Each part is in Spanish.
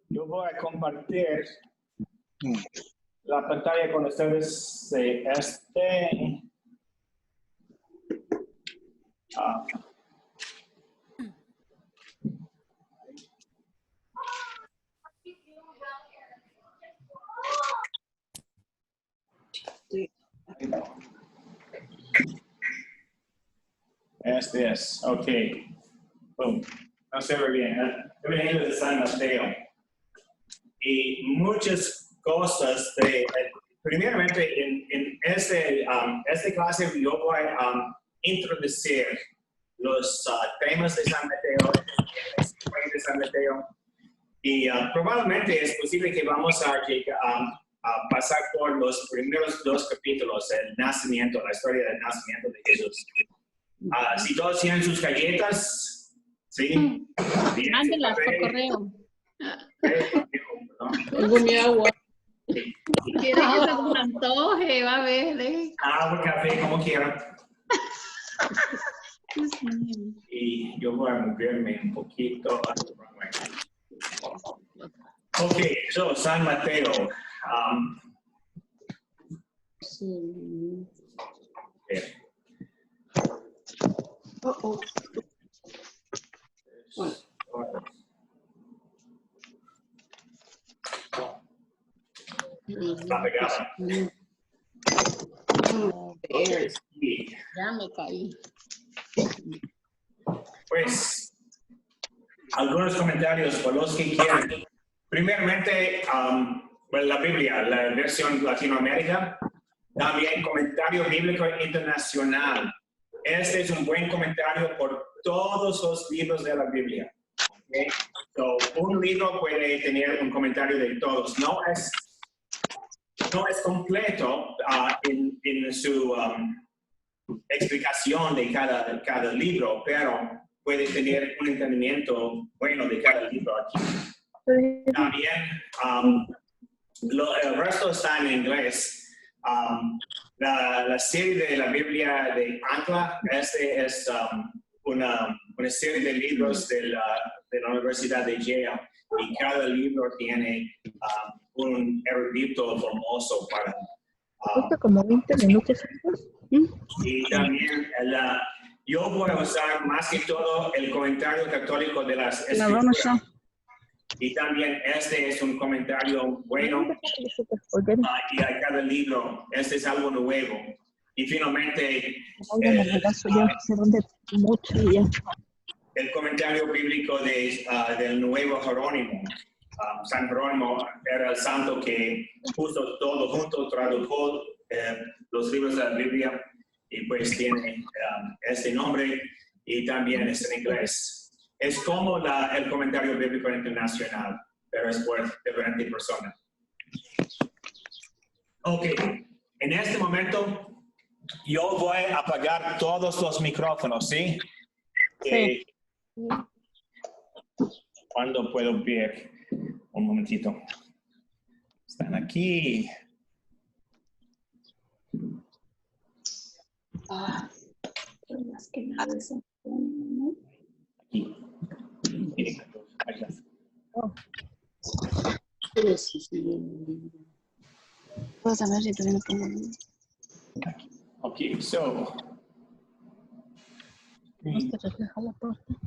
Yo voy a compartir la pantalla con ustedes de Este es, ok. Boom. No se ve bien, ¿eh? Evangelio de San Mateo. Y muchas cosas primeramente en este clase yo voy a introducir los temas de San Mateo, de San Mateo, y probablemente es posible que vamos a pasar por los primeros 2 capítulos, el nacimiento, la historia del nacimiento de Jesús. Si todos tienen sus galletas, ¿sí? Mándenlas por correo. Tengo mi agua. Quiere que se nos antoje, va a ver. Agua, café, como quieran. Y yo voy a moverme un poquito. Ok, so San Mateo. Está pegado. Ya me caí. Pues, algunos comentarios por los que quieran. Primeramente, la Biblia, la versión Latinoamérica. También comentario bíblico internacional. Este es un buen comentario por todos los libros de la Biblia. Okay? So, un libro puede tener un comentario de todos. No es completo en su explicación de cada libro, pero puede tener un entendimiento bueno de cada libro aquí. También el resto está en inglés. La serie de la Biblia de Ancla es una serie de libros de la Universidad de Yale, y cada libro tiene un erudito famoso para... Cuesta como 20 minutos. Y también yo voy a usar más que todo el comentario católico de las escrituras. Y también este es un comentario bueno, y a cada libro, este es algo nuevo. Y finalmente, el comentario bíblico del nuevo Jerónimo. San Jerónimo era el santo que puso todo junto, tradujo los libros de la Biblia, y pues tiene este nombre, y también es en inglés. Es como el comentario bíblico internacional, pero es por diferentes personas. Ok, en este momento yo voy a apagar todos los micrófonos, ¿sí? Sí. ¿Cuándo puedo ver? Un momentito. Están aquí. Más que nada eso. Aquí. Miren, ahí está. Puedo saber si todavía no pongo. Aquí. Ok, so.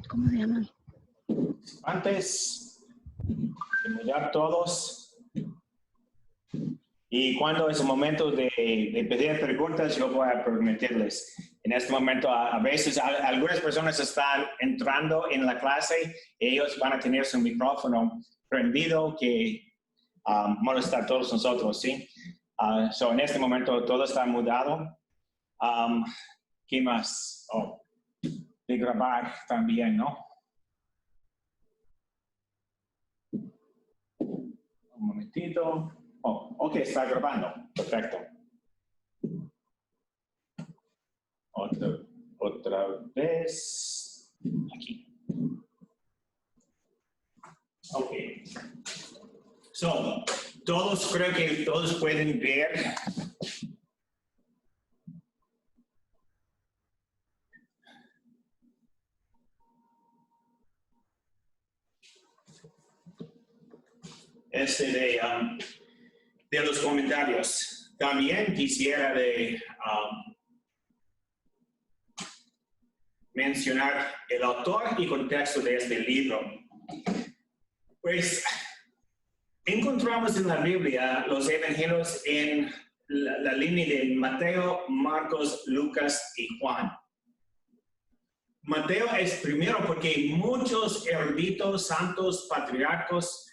¿Cómo se llama? Antes de mudar todos, y cuando es el momento de pedir preguntas, yo voy a permitirles. En este momento, a veces algunas personas están entrando en la clase, ellos van a tener su micrófono prendido que molesta a todos nosotros, ¿sí? So en este momento todo está mudado. ¿Qué más? Oh, de grabar también, ¿no? Un momentito. Oh, ok, está grabando. Perfecto. Otra vez. Aquí. Ok. So, creo que todos pueden ver. de los comentarios. También quisiera mencionar el autor y contexto de este libro. Pues encontramos en la Biblia los evangelios en la línea de Mateo, Marcos, Lucas y Juan. Mateo es primero porque muchos eruditos, santos, patriarcos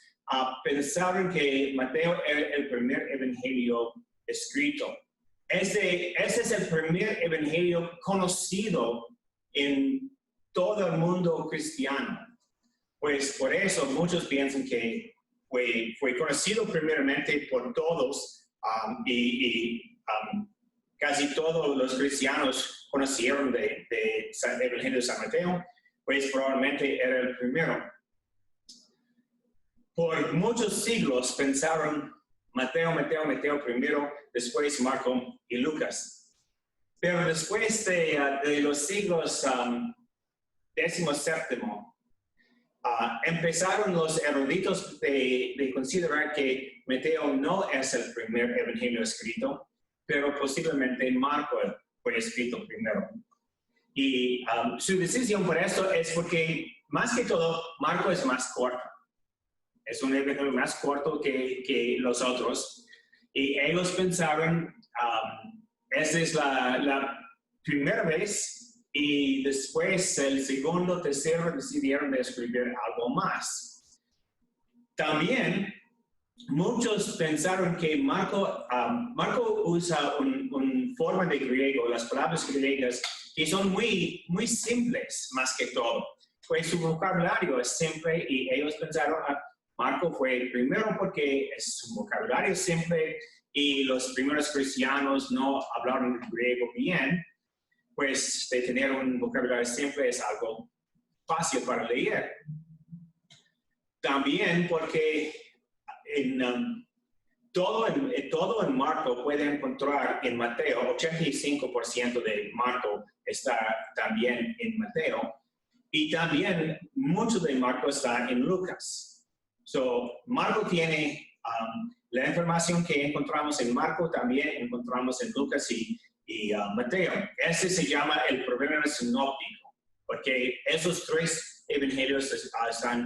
pensaron que Mateo era el primer evangelio escrito. Ese es el primer evangelio conocido en todo el mundo cristiano. Pues por eso muchos piensan que fue conocido primeramente por todos casi todos los cristianos conocieron del Evangelio de San Mateo, pues probablemente era el primero. Por muchos siglos pensaron Mateo primero, después Marco y Lucas. Pero después de los siglos XVII, empezaron los eruditos de considerar que Mateo no es el primer evangelio escrito, pero posiblemente Marco fue escrito primero. Y su decisión por esto es porque, más que todo, Marco es más corto. Es un evangelio más corto que los otros. Y ellos pensaron, esta es la primera vez, y después el segundo, tercero decidieron de escribir algo más. También muchos pensaron que Marco usa una forma de griego, las palabras griegas, que son muy, muy simples más que todo. Pues su vocabulario es simple y ellos pensaron, Marco fue el primero porque es un vocabulario simple y los primeros cristianos no hablaron griego bien. Pues de tener un vocabulario simple es algo fácil para leer. También porque todo en Marco puede encontrar en Mateo, 85% de Marco está también en Mateo, y también mucho de Marco está en Lucas. Marco tiene la información que encontramos en Marco, también encontramos en Lucas y Mateo. Ese se llama el problema sinóptico, porque esos tres evangelios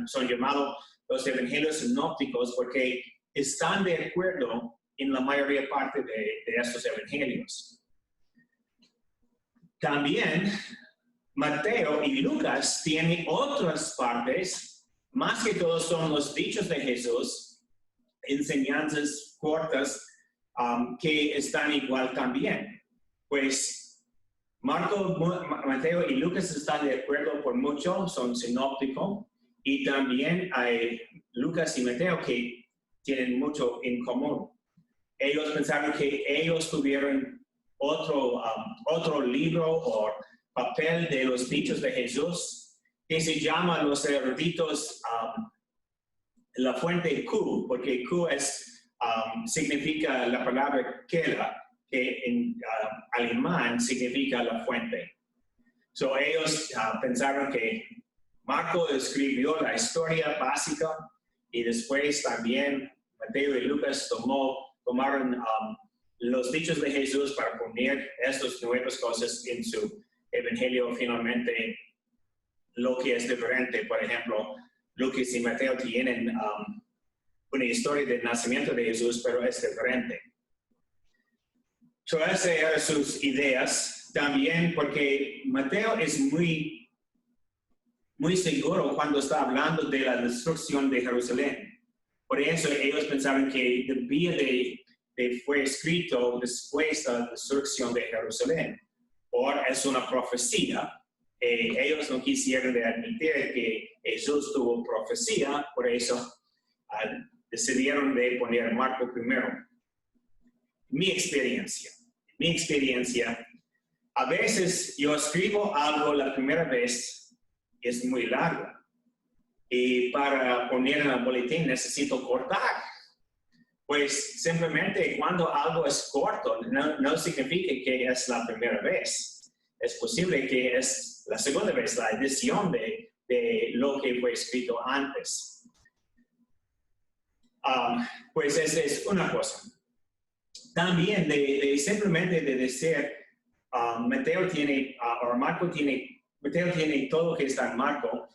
son llamados los evangelios sinópticos porque están de acuerdo en la mayoría parte de estos evangelios. También Mateo y Lucas tienen otras partes, más que todo son los dichos de Jesús, enseñanzas cortas que están igual también. Pues Marco, Mateo y Lucas están de acuerdo por mucho, son sinópticos, y también hay Lucas y Mateo que tienen mucho en común. Ellos pensaron que ellos tuvieron otro libro o papel de los dichos de Jesús que se llama los eruditos la fuente Q, porque Q significa la palabra Keller, que en alemán significa la fuente. Ellos pensaron que Marco escribió la historia básica y después también Mateo y Lucas tomaron los dichos de Jesús para poner estas nuevas cosas en su evangelio. Finalmente, lo que es diferente, por ejemplo, Lucas y Mateo tienen una historia del nacimiento de Jesús, pero es diferente. Esas eran sus ideas. También porque Mateo es muy, muy seguro cuando está hablando de la destrucción de Jerusalén. Por eso ellos pensaban que debía fue escrito después de la destrucción de Jerusalén. Es una profecía. Ellos no quisieron admitir que Jesús tuvo profecía, por eso decidieron de poner Marco primero. Mi experiencia, a veces yo escribo algo la primera vez y es muy largo. Y para poner en el boletín necesito cortar. Pues simplemente cuando algo es corto no significa que es la primera vez. Es posible que es la segunda vez, la edición de lo que fue escrito antes. Pues esa es una cosa. También simplemente de decir, Mateo tiene, o Marco tiene, Mateo tiene todo lo que está en Marco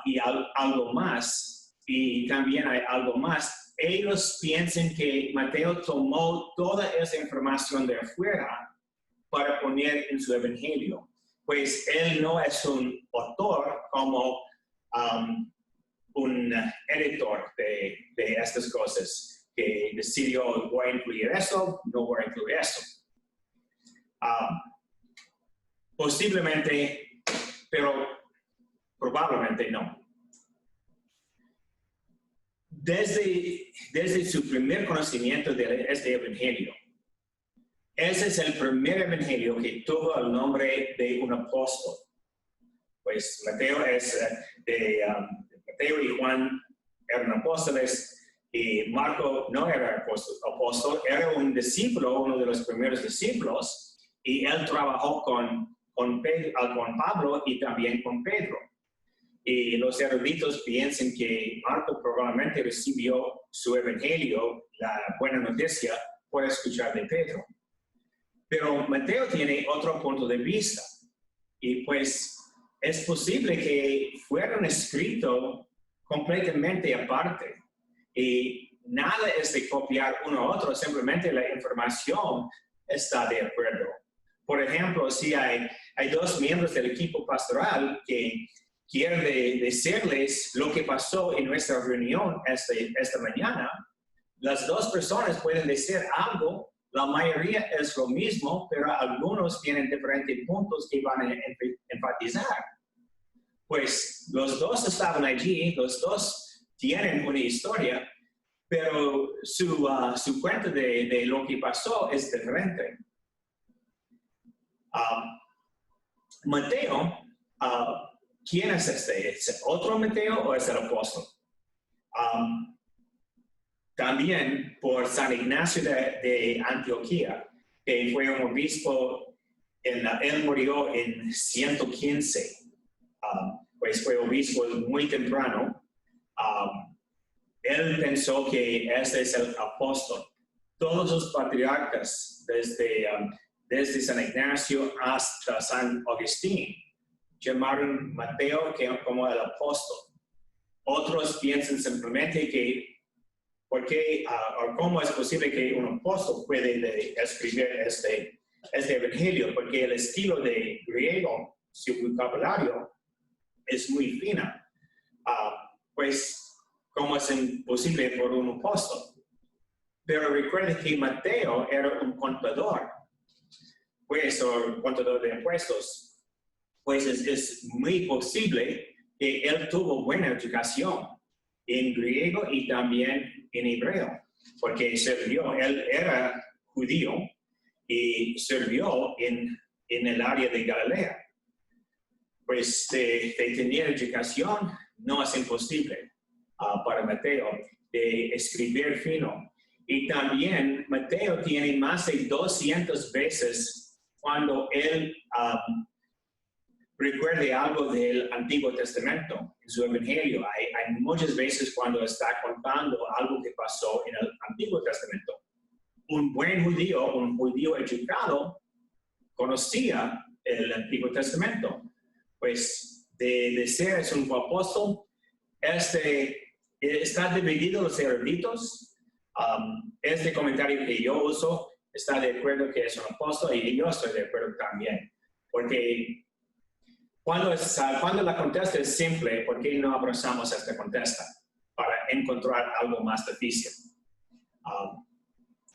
y algo más, y también hay algo más. Ellos piensan que Mateo tomó toda esa información de afuera para poner en su evangelio. Pues él no es un autor como un editor de estas cosas, que decidió voy a incluir esto, no voy a incluir esto. Posiblemente, pero probablemente no. Desde su primer conocimiento de este evangelio, ese es el primer evangelio que tuvo el nombre de un apóstol. Pues Mateo Mateo y Juan eran apóstoles y Marco no era apóstol, era un discípulo, uno de los primeros discípulos, y él trabajó con Pablo y también con Pedro. Y los eruditos piensan que Marco probablemente recibió su evangelio, la buena noticia, por escuchar de Pedro. Pero Mateo tiene otro punto de vista. Y pues es posible que fueron escritos completamente aparte. Y nada es de copiar uno a otro, simplemente la información está de acuerdo. Por ejemplo, si hay dos miembros del equipo pastoral que quieren decirles lo que pasó en nuestra reunión esta mañana, las dos personas pueden decir algo, la mayoría es lo mismo, pero algunos tienen diferentes puntos que van a enfatizar. Pues los dos estaban allí, los dos tienen una historia, pero su cuenta de lo que pasó es diferente. Mateo, ¿quién es este? ¿Es otro Mateo o es el apóstol? También por San Ignacio de Antioquía, que fue un obispo, él murió en 115, pues fue obispo muy temprano. Él pensó que este es el apóstol. Todos los patriarcas, desde San Ignacio hasta San Agustín, llamaron Mateo como el apóstol. Otros piensan simplemente que o cómo es posible que un apóstol puede escribir este evangelio, porque el estilo de griego, su vocabulario, es muy fino. Pues, ¿cómo es imposible por un apóstol? Pero recuerden que Mateo era un contador, pues, o contador de impuestos. Pues es muy posible que él tuvo buena educación en griego y también en hebreo, porque él era judío y sirvió en el área de Galilea. Pues de tener educación no es imposible para Mateo de escribir fino. Y también Mateo tiene más de 200 veces cuando él recuerde algo del Antiguo Testamento en su Evangelio. Hay muchas veces cuando está contando algo que pasó en el Antiguo Testamento. Un buen judío, un judío educado, conocía el Antiguo Testamento. Pues de ser es un apóstol, está dividido los eruditos. Este comentario que yo uso está de acuerdo que es un apóstol y yo estoy de acuerdo también. Porque cuando la contesta es simple, ¿por qué no abrazamos esta contesta para encontrar algo más difícil?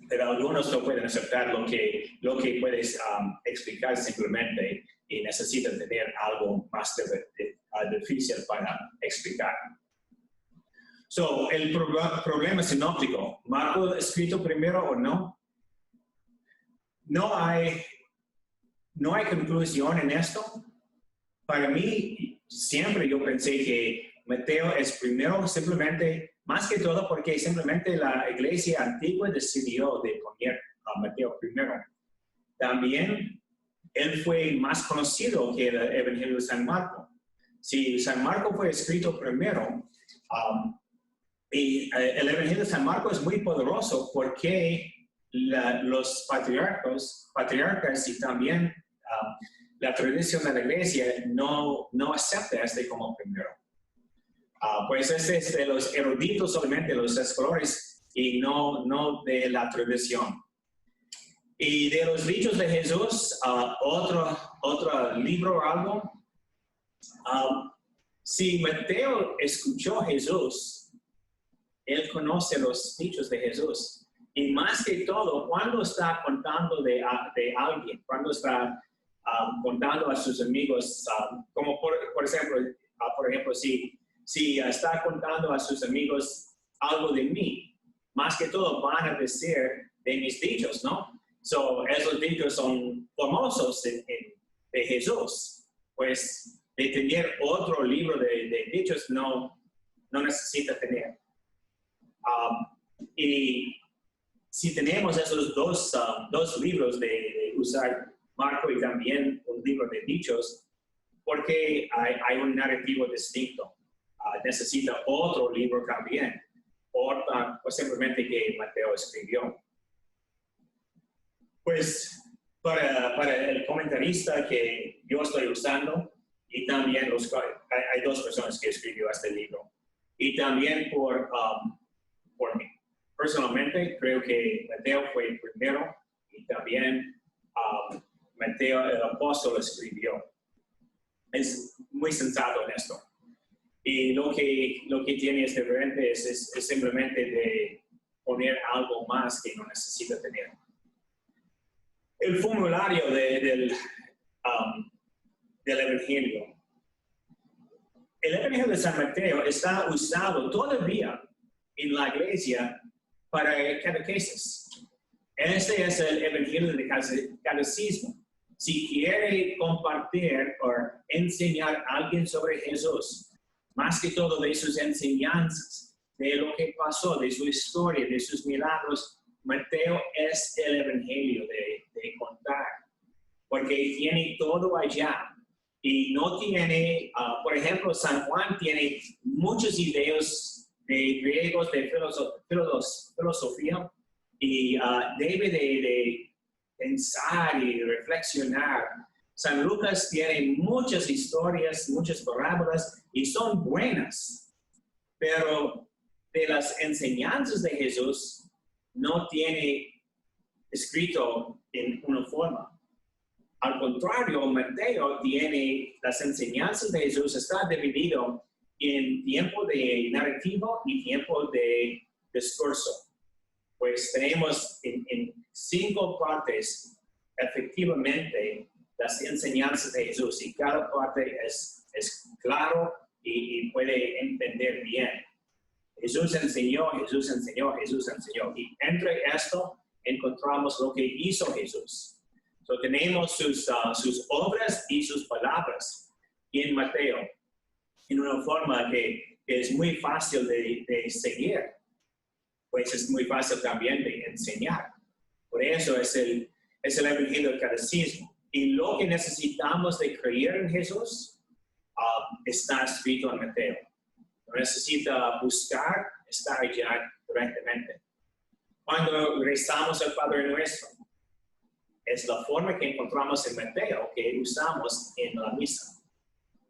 Pero algunos no pueden aceptar lo que puedes explicar simplemente y necesitan tener algo más difícil para explicar. So, el problema sinóptico, ¿Marco escrito primero o no? No hay conclusión en esto. Para mí, siempre yo pensé que Mateo es primero simplemente, más que todo porque simplemente la iglesia antigua decidió de poner a Mateo primero. También él fue más conocido que el Evangelio de San Marco. Si San Marco fue escrito primero, Y el Evangelio de San Marcos es muy poderoso porque los patriarcas y también la tradición de la iglesia no acepta este como primero. Pues este es de los eruditos solamente, los escritores, y no de la tradición. Y de los dichos de Jesús, otro libro o algo. Si Mateo escuchó a Jesús, él conoce los dichos de Jesús. Y más que todo, cuando está contando de alguien, cuando está contando a sus amigos, como por ejemplo, si está contando a sus amigos algo de mí, más que todo van a decir de mis dichos, ¿no? Esos dichos son famosos de Jesús. Pues de tener otro libro de dichos no necesita tener. Y si tenemos esos dos libros de usar Marco y también un libro de dichos, porque hay un narrativo distinto. Necesita otro libro también, o simplemente que Mateo escribió. Pues para el comentarista que yo estoy usando, y también hay dos personas que escribió este libro, y también por mí. Personalmente, creo que Mateo fue el primero, y también Mateo, el apóstol, escribió. Es muy sensato en esto. Y lo que tiene es diferente es simplemente de poner algo más que no necesita tener. El formulario del Evangelio. El Evangelio de San Mateo está usado todavía en la iglesia para catequesis. Este es el Evangelio de catecismo. Si quiere compartir o enseñar a alguien sobre Jesús, más que todo de sus enseñanzas, de lo que pasó, de su historia, de sus milagros, Mateo es el Evangelio de contar, porque tiene todo allá. Y no tiene, por ejemplo, San Juan tiene muchas ideas de griegos, de filosofía, y debe de pensar y reflexionar. San Lucas tiene muchas historias, muchas parábolas, y son buenas, pero de las enseñanzas de Jesús no tiene escrito en una forma. Al contrario, Mateo tiene las enseñanzas de Jesús, está dividido en tiempo de narrativo y tiempo de discurso. Pues tenemos en 5 partes efectivamente las enseñanzas de Jesús, y cada parte es claro y puede entender bien. Jesús enseñó, Jesús enseñó, Jesús enseñó. Y entre esto encontramos lo que hizo Jesús. Tenemos sus obras y sus palabras en Mateo, en una forma que es muy fácil de seguir, pues es muy fácil también de enseñar. Por eso es el Evangelio del catecismo. Y lo que necesitamos de creer en Jesús está escrito en Mateo. No necesita buscar, está allá directamente. Cuando rezamos al Padre Nuestro, es la forma que encontramos en Mateo que usamos en la misa.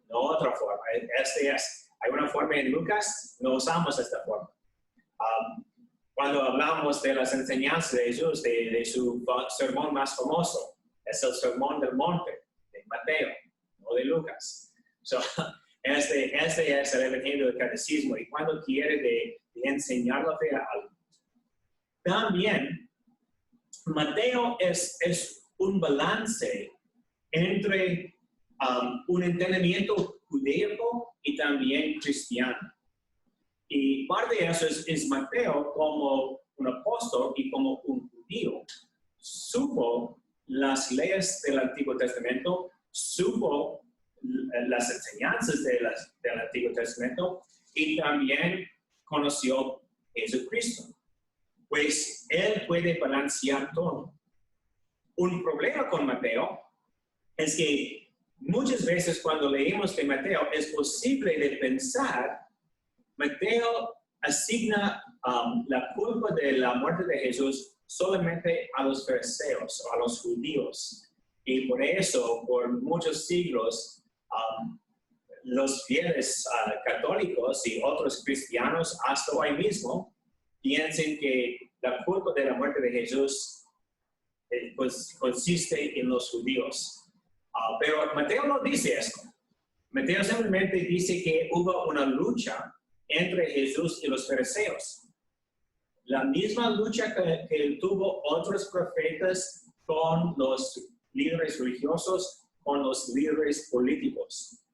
No otra forma. Hay una forma en Lucas, no usamos esta forma. Cuando hablamos de las enseñanzas de Jesús, de su sermón más famoso, es el Sermón del Monte de Mateo, no de Lucas. Este es el Evangelio del catecismo, y cuando quiere de enseñar la fe a alguien. También Mateo es un balance entre un entendimiento judaico y también cristiano. Y parte de eso es Mateo como un apóstol y como un judío. Supo las leyes del Antiguo Testamento, supo las enseñanzas del Antiguo Testamento, y también conoció a Jesucristo. Pues él puede balancear todo. Un problema con Mateo es que muchas veces cuando leemos de Mateo es posible de pensar, Mateo asigna la culpa de la muerte de Jesús solamente a los fariseos o a los judíos. Y por eso, por muchos siglos, los fieles católicos y otros cristianos hasta hoy mismo piensan que la culpa de la muerte de Jesús pues consiste en los judíos. Pero Mateo no dice esto. Mateo simplemente dice que hubo una lucha entre Jesús y los fariseos. La misma lucha que tuvo otros profetas con los líderes religiosos, con los líderes políticos.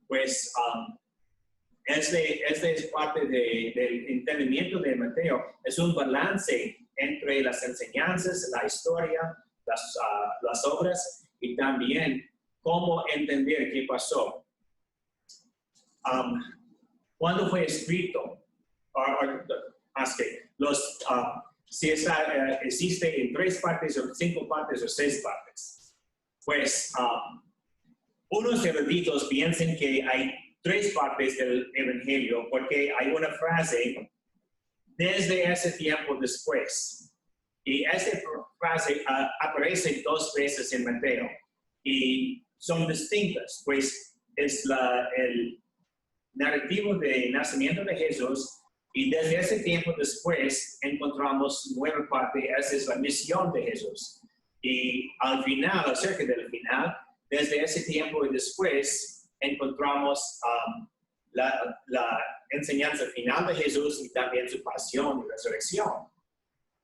Pues este es parte del entendimiento de Mateo. Es un balance entre las enseñanzas, la historia, las obras y también cómo entender qué pasó. ¿Cuándo fue escrito? Si existe en 3 partes o 5 partes o 6 partes. Pues unos eruditos piensan que hay 3 partes del Evangelio porque hay una frase desde ese tiempo después. Y esta frase aparece 2 veces en Mateo y son distintas, pues es el narrativo de nacimiento de Jesús y desde ese tiempo después encontramos nueva parte, esa es la misión de Jesús. Y al final, acerca del final, desde ese tiempo y después encontramos la enseñanza final de Jesús y también su pasión y resurrección.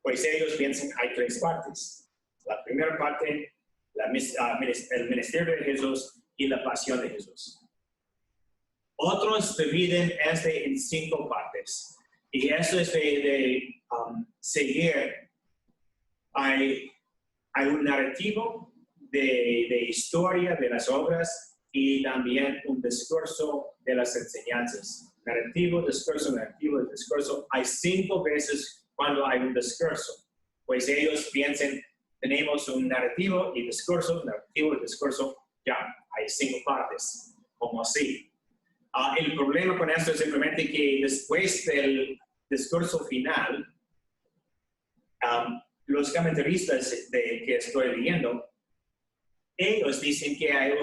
Pues ellos piensan hay 3 partes. La primera parte, el ministerio de Jesús y la pasión de Jesús. Otros dividen en 5 partes. Y eso es de seguir. Hay un narrativo de historia de las obras y también un discurso de las enseñanzas. Narrativo, discurso, narrativo, discurso. Hay 5 veces cuando hay un discurso. Pues ellos piensan, tenemos un narrativo y discurso, narrativo y discurso, ya, hay 5 partes, como así. El problema con esto es simplemente que después del discurso final, los comentaristas que estoy leyendo, ellos dicen que hay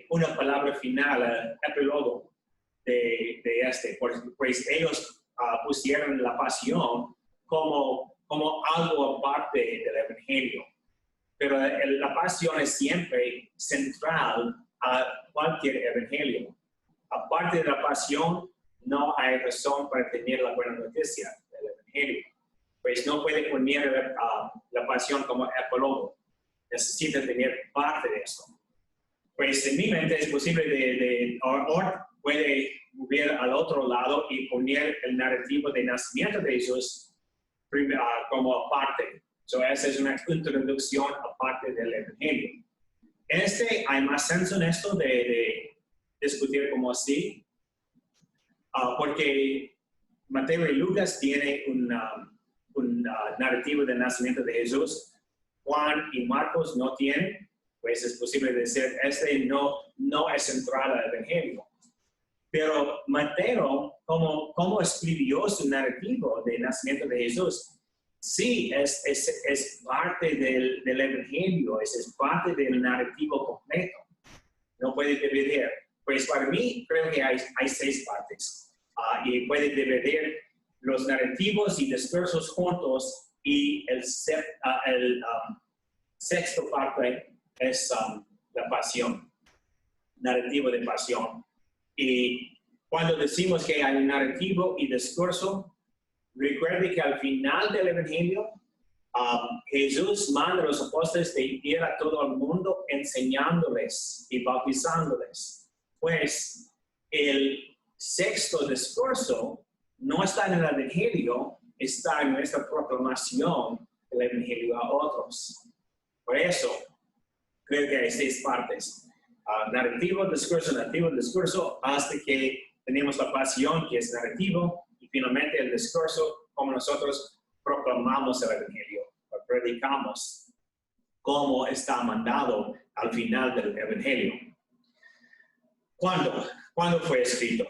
una palabra final, epílogo de este, pues ellos pusieron la pasión como algo aparte del Evangelio. Pero la pasión es siempre central a cualquier evangelio. Aparte de la pasión, no hay razón para tener la buena noticia del evangelio. Pues no puede poner la pasión como epílogo. Necesita tener parte de esto. Pues en mi mente es posible o puede mover al otro lado y poner el narrativo de nacimiento de Jesús como aparte. Esa es una introducción aparte del evangelio. Hay más senso en esto de discutir como así, porque Mateo y Lucas tienen un narrativo del nacimiento de Jesús, Juan y Marcos no tienen, pues es posible decir, no es central al Evangelio. Pero Mateo, como escribió su narrativo del nacimiento de Jesús, sí, es parte del Evangelio, es parte del narrativo completo. No puede dividir. Pues para mí creo que hay 6 partes. Y puede dividir los narrativos y discursos juntos y el sexto parte es la pasión, narrativo de pasión. Y cuando decimos que hay un narrativo y discurso, recuerde que al final del Evangelio, Jesús manda a los apóstoles de ir a todo el mundo enseñándoles y bautizándoles. Pues el sexto discurso no está en el Evangelio, está en nuestra proclamación del Evangelio a otros. Por eso, creo que hay 6 partes. Narrativo, discurso, hasta que tenemos la pasión, que es narrativo, y finalmente el discurso, como nosotros proclamamos el Evangelio, o predicamos como está mandado al final del Evangelio. ¿Cuándo fue escrito?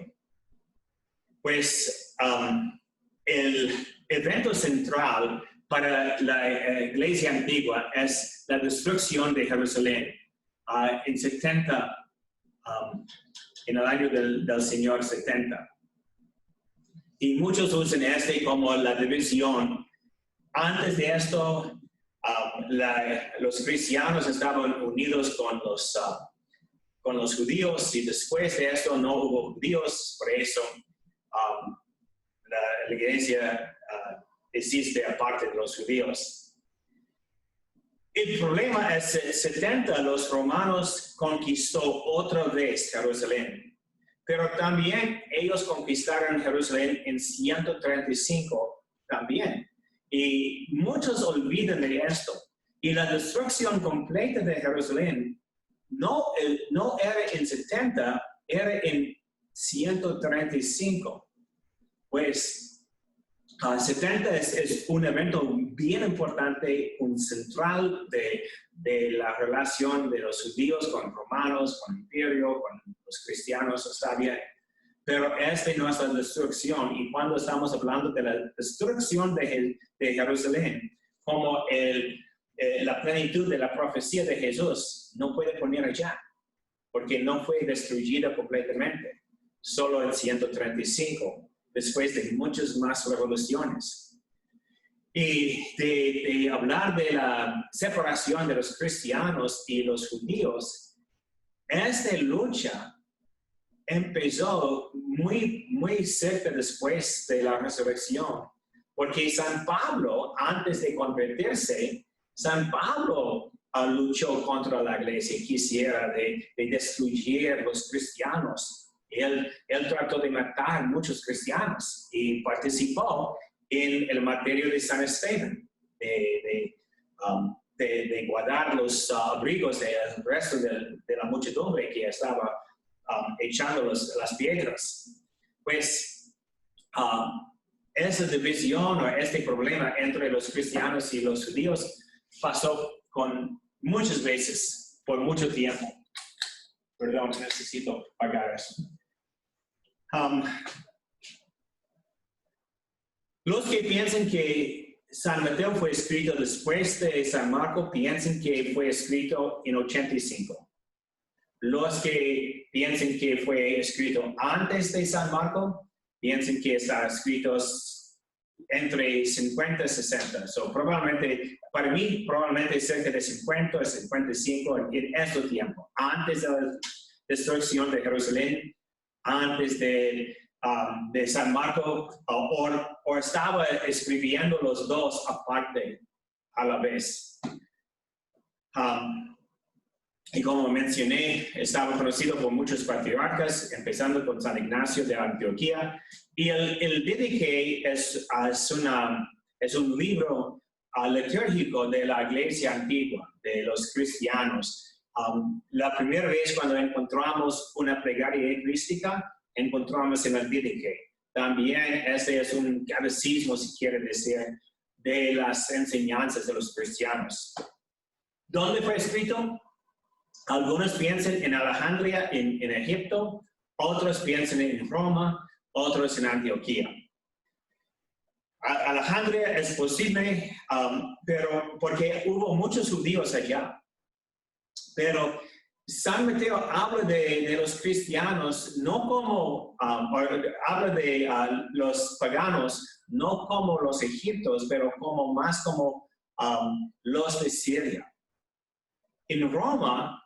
Pues el evento central para la iglesia antigua es la destrucción de Jerusalén en 70, en el año del Señor 70. Y muchos usan este como la división. Antes de esto, los cristianos estaban unidos con los judíos, y después de esto no hubo judíos, por eso la iglesia existe aparte de los judíos. El problema es que en 70 los romanos conquistó otra vez Jerusalén, pero también ellos conquistaron Jerusalén en 135 también. Y muchos olvidan de esto. Y la destrucción completa de Jerusalén no era en 70, era en 135. Pues 70 es un evento bien importante, un central de la relación de los judíos con romanos, con el imperio, con los cristianos, está bien. Pero esta no es la destrucción. Y cuando estamos hablando de la destrucción de Jerusalén, como la plenitud de la profecía de Jesús, no puede poner allá, porque no fue destruida completamente, solo en 135, después de muchas más revoluciones. Y de hablar de la separación de los cristianos y los judíos, esta lucha empezó muy cerca después de la resurrección, porque San Pablo, antes de convertirse, San Pablo luchó contra la iglesia, quisiera de destruir los cristianos. Él trató de matar muchos cristianos y participó en el martirio de San Esteban, de guardar los abrigos del resto de la muchedumbre que estaba echando las piedras. Pues esa división o este problema entre los cristianos y los judíos pasó con muchas veces, por mucho tiempo. Perdón, necesito pagar eso. Los que piensan que San Mateo fue escrito después de San Marcos piensan que fue escrito en 85. Los que piensan que fue escrito antes de San Marcos piensan que está escrito entre 50 y 60. So, probablemente, para mí, probablemente cerca de 50 a 55 en este tiempo. Antes de la destrucción de Jerusalén, antes de San Marcos, o estaba escribiendo los dos aparte a la vez. Y como mencioné, estaba conocido por muchos patriarcas, empezando con San Ignacio de Antioquía. Y el Didache es un libro litúrgico de la iglesia antigua, de los cristianos. La primera vez cuando encontramos una plegaria eucarística, encontramos en el Didache. También este es un catecismo, si quiere decir, de las enseñanzas de los cristianos. ¿Dónde fue escrito? Algunos piensan en Alejandría, en Egipto, otros piensan en Roma, otros en Antioquía. Alejandría es posible, pero porque hubo muchos judíos allá. Pero San Mateo habla de los cristianos no como, habla de los paganos no como los egipcios, pero más como los de Siria. En Roma,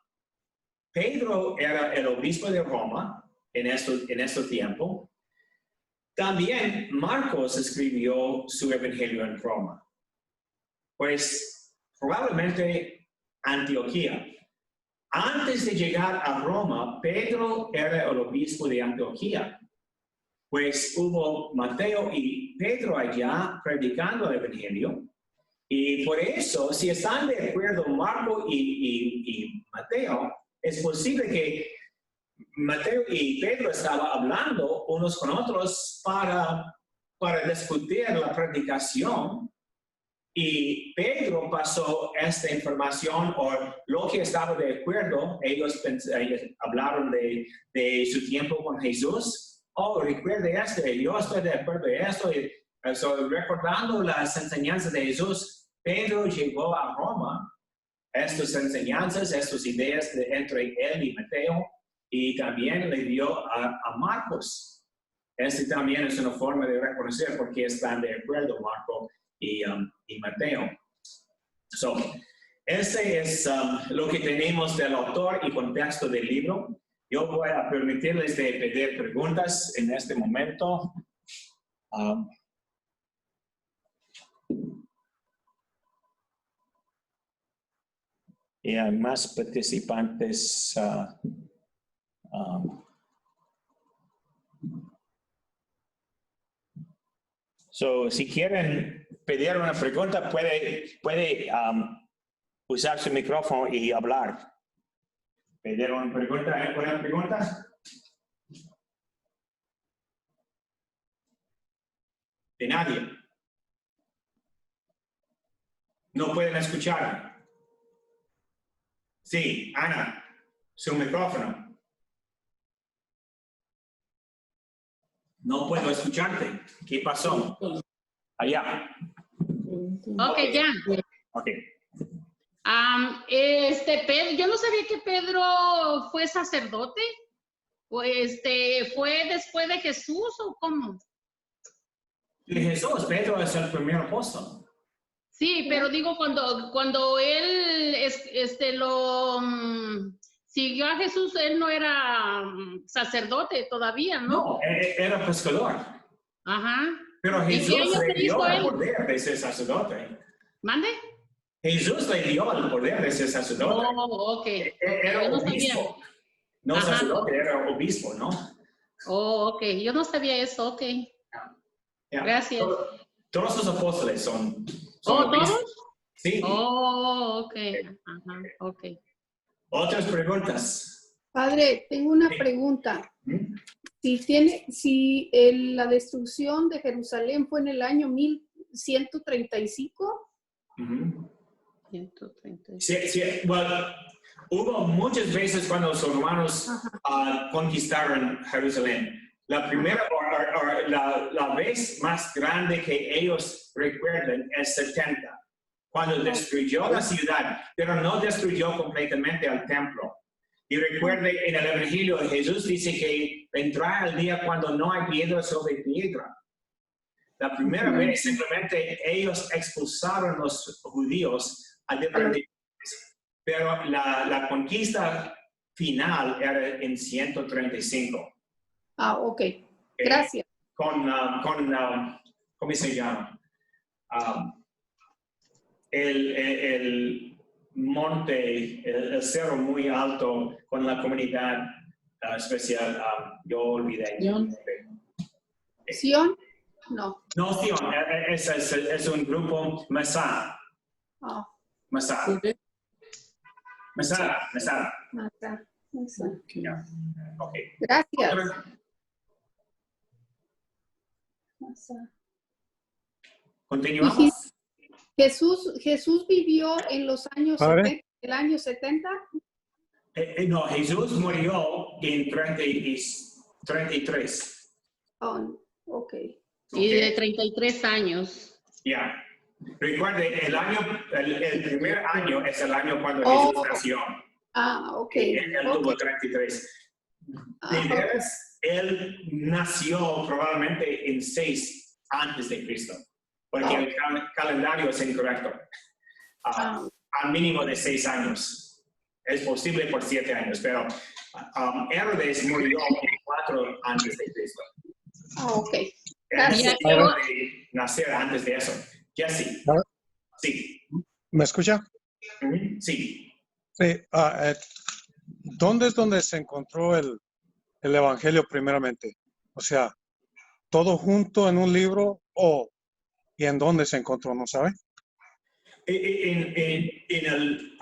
Pedro era el obispo de Roma en este tiempo. También Marcos escribió su evangelio en Roma. Pues probablemente Antioquía. Antes de llegar a Roma, Pedro era el obispo de Antioquía. Pues hubo Mateo y Pedro allá predicando el evangelio. Y por eso, si están de acuerdo Marco y Mateo, es posible que Mateo y Pedro estaban hablando unos con otros para discutir la predicación, y Pedro pasó esta información o lo que estaba de acuerdo. Ellos hablaron de su tiempo con Jesús, oh, recuerde esto, yo estoy de acuerdo en esto. Y, recordando las enseñanzas de Jesús, Pedro llegó a Roma, estas enseñanzas, estas ideas entre él y Mateo, y también le dio a Marcos. Este también es una forma de reconocer porque están de acuerdo Marco y Mateo. Este es lo que tenemos del autor y contexto del libro. Yo voy a permitirles de pedir preguntas en este momento. Y hay más participantes. Si quieren pedir una pregunta, puede usar su micrófono y hablar. ¿Pedir una pregunta? ¿De nadie? ¿No pueden escuchar? Sí, Ana, su micrófono. No puedo escucharte. ¿Qué pasó? Allá. Ok, ya. Ok. Pedro, yo no sabía que Pedro fue sacerdote. ¿O fue después de Jesús o cómo? De Jesús, Pedro es el primer apóstol. Sí, pero digo, cuando él siguió a Jesús, él no era sacerdote todavía, ¿no? No, era pescador. Ajá. Pero ¿Y qué Jesús años le se dio hizo el él? poder de ser sacerdote. ¿Mande? Jesús le dio el poder de ser sacerdote. Oh, ok. Era Yo no obispo. sabía. No Ajá. sacerdote, era obispo, ¿no? Oh, ok. Yo no sabía eso, ok. Yeah. Gracias. Todos los apóstoles son ¿Oh, obispos. todos? Sí. Oh, ok. Ajá, ok. ¿Otras preguntas? Padre, tengo una pregunta. ¿Mm? La destrucción de Jerusalén fue en el año 1135. Ujú. 130. Sí, bueno, hubo muchas veces cuando los romanos conquistaron Jerusalén. La primera, la vez más grande que ellos recuerdan es 70, cuando destruyó la ciudad, pero no destruyó completamente el templo. Y recuerde, en el Evangelio Jesús dice que vendrá el día cuando no hay piedra sobre piedra. La primera vez simplemente ellos expulsaron a los judíos a diferentes lugares, pero la conquista final era en 135. Ah, ok. Gracias. ¿Cómo se llama? El monte, el cerro muy alto con la comunidad especial. Yo olvidé. ¿Sion? No. No, Sion, es un grupo Masá. Ah, Masá. Masa. Yeah. Okay. Gracias. Masa. Continuamos. Jesús vivió en los años Padre. 70, el año 70. No, Jesús murió en 33. Oh, ok. Y de 33 años. Ya. Recuerde, el primer año es el año cuando Oh. Jesús nació. Ah, ok. Él tuvo Ok. 33. Ah, De veras, él nació probablemente en 6 antes de Cristo, porque el calendario es incorrecto. Al mínimo de 6 años. Es posible por 7 años, pero Herodes murió 4 antes de Cristo. Ah, ok. Él Gracias. puede nacer antes de eso. Jesse. Sí. ¿Me escucha? Ujú, sí. Sí. ¿Dónde es donde se encontró el Evangelio primeramente? O sea, ¿todo junto en un libro y en dónde se encontró? ¿No sabe? En el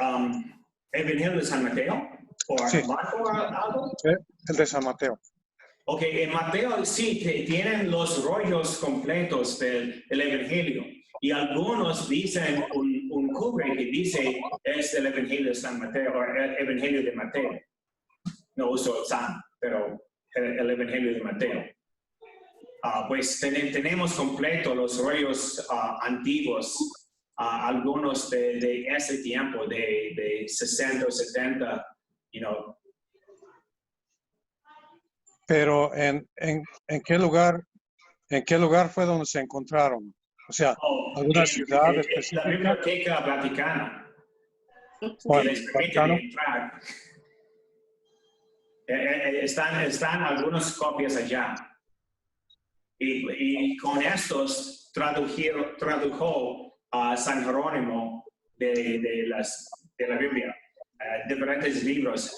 Evangelio de San Mateo, o Sí. Marco o algo. El de San Mateo. Ok, en Mateo sí tienen los rollos completos del Evangelio. Y algunos dicen un cubre que dice es el Evangelio de San Mateo, o el Evangelio de Mateo. No uso el San, pero el Evangelio de Mateo. pues tenemos completo los rollos antiguos, algunos de ese tiempo, de 60 o 70, you know. Pero ¿en qué lugar fue donde se encontraron? O sea, ¿alguna ciudad La específica? Biblioteca Vaticana. ¿O Que les el permite Vaticano? entrar. Están algunas copias allá. Y con estos tradujo a San Jerónimo de la Biblia, diferentes libros.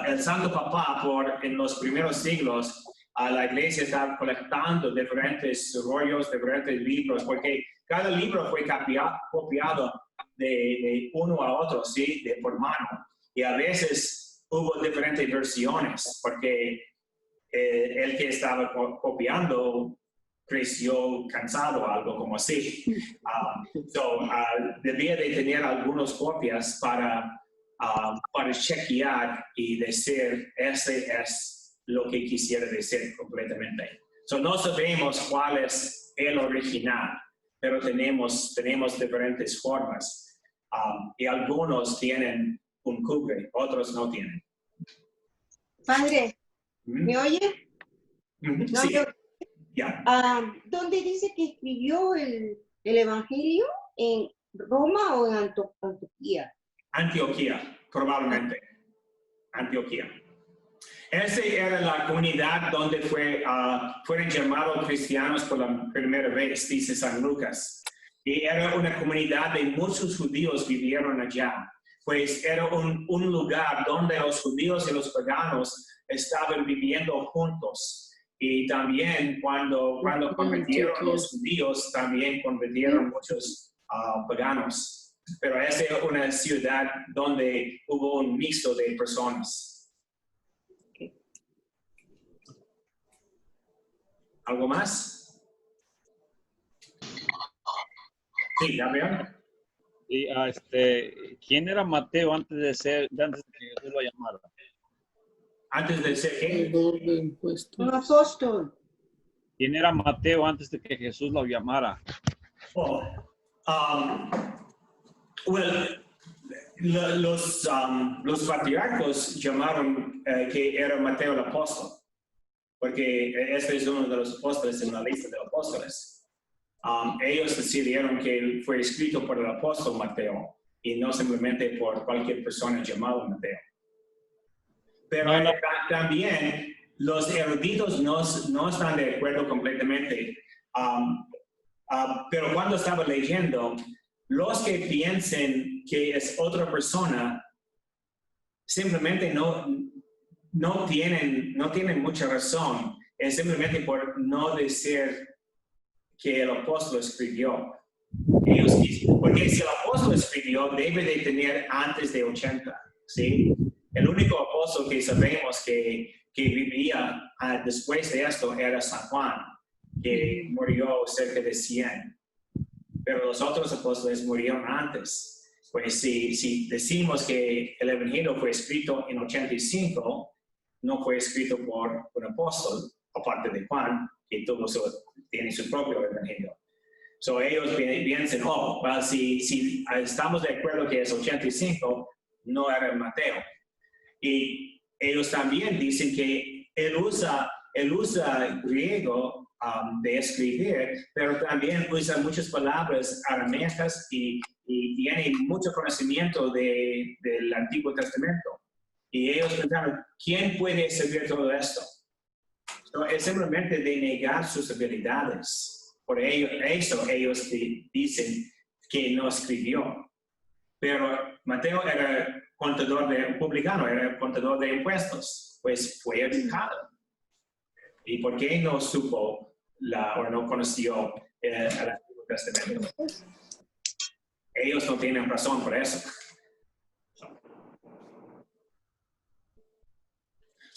El Santo Papá, en los primeros siglos, la iglesia estaba colectando diferentes rollos, diferentes libros, porque cada libro fue copiado de uno a otro, ¿sí? Por mano. Y a veces hubo diferentes versiones, porque el que estaba copiando creció cansado, algo como así. Debía de tener algunas copias para chequear y decir, ese es lo que quisiera decir completamente. No sabemos cuál es el original, pero tenemos diferentes formas. Y algunos tienen un cubre, otros no tienen. Padre, ¿me oye? No, Sí, yo, ya. ¿dónde dice que escribió el Evangelio? ¿En Roma o en Antioquía? Antioquía, probablemente. Antioquía. Esa era la comunidad donde fueron llamados cristianos por la primera vez, dice San Lucas. Y era una comunidad de muchos judíos vivieron allá. Pues era un lugar donde los judíos y los paganos estaban viviendo juntos. Y también cuando convirtieron los judíos, también convirtieron muchos paganos. Pero esa es una ciudad donde hubo un mixto de personas. ¿Algo más? Sí, Gabriel. Y ¿quién era Mateo antes de que Jesús lo llamara? Antes de ser qué? Un apóstol. ¿Quién era Mateo antes de que Jesús lo llamara? Los patriarcas llamaron que era Mateo el apóstol, porque este es uno de los apóstoles en la lista de apóstoles. Ellos decidieron que fue escrito por el apóstol Mateo y no simplemente por cualquier persona llamada Mateo. Pero también los eruditos no están de acuerdo completamente. Pero cuando estaba leyendo, los que piensen que es otra persona simplemente no tienen mucha razón. Es simplemente por no decir que el apóstol escribió. Porque si el apóstol escribió, debe de tener antes de 80, ¿sí? El único apóstol que sabemos que vivía después de esto era San Juan, que murió cerca de 100. Pero los otros apóstoles murieron antes. Pues si decimos que el Evangelio fue escrito en 85, no fue escrito por un apóstol, aparte de Juan, que tiene su propio Evangelio. Ellos piensan, si estamos de acuerdo que es 85, no era Mateo. Y ellos también dicen que él usa griego de escribir, pero también usa muchas palabras arameas y tiene mucho conocimiento del Antiguo Testamento. Y ellos pensaron, ¿quién puede saber todo esto? Es simplemente de negar sus habilidades. Por eso ellos dicen que no escribió. Pero Mateo era publicano, era contador de impuestos, pues fue educado. ¿Y por qué no supo o no conoció el Antiguo Testamento? Ellos no tienen razón por eso.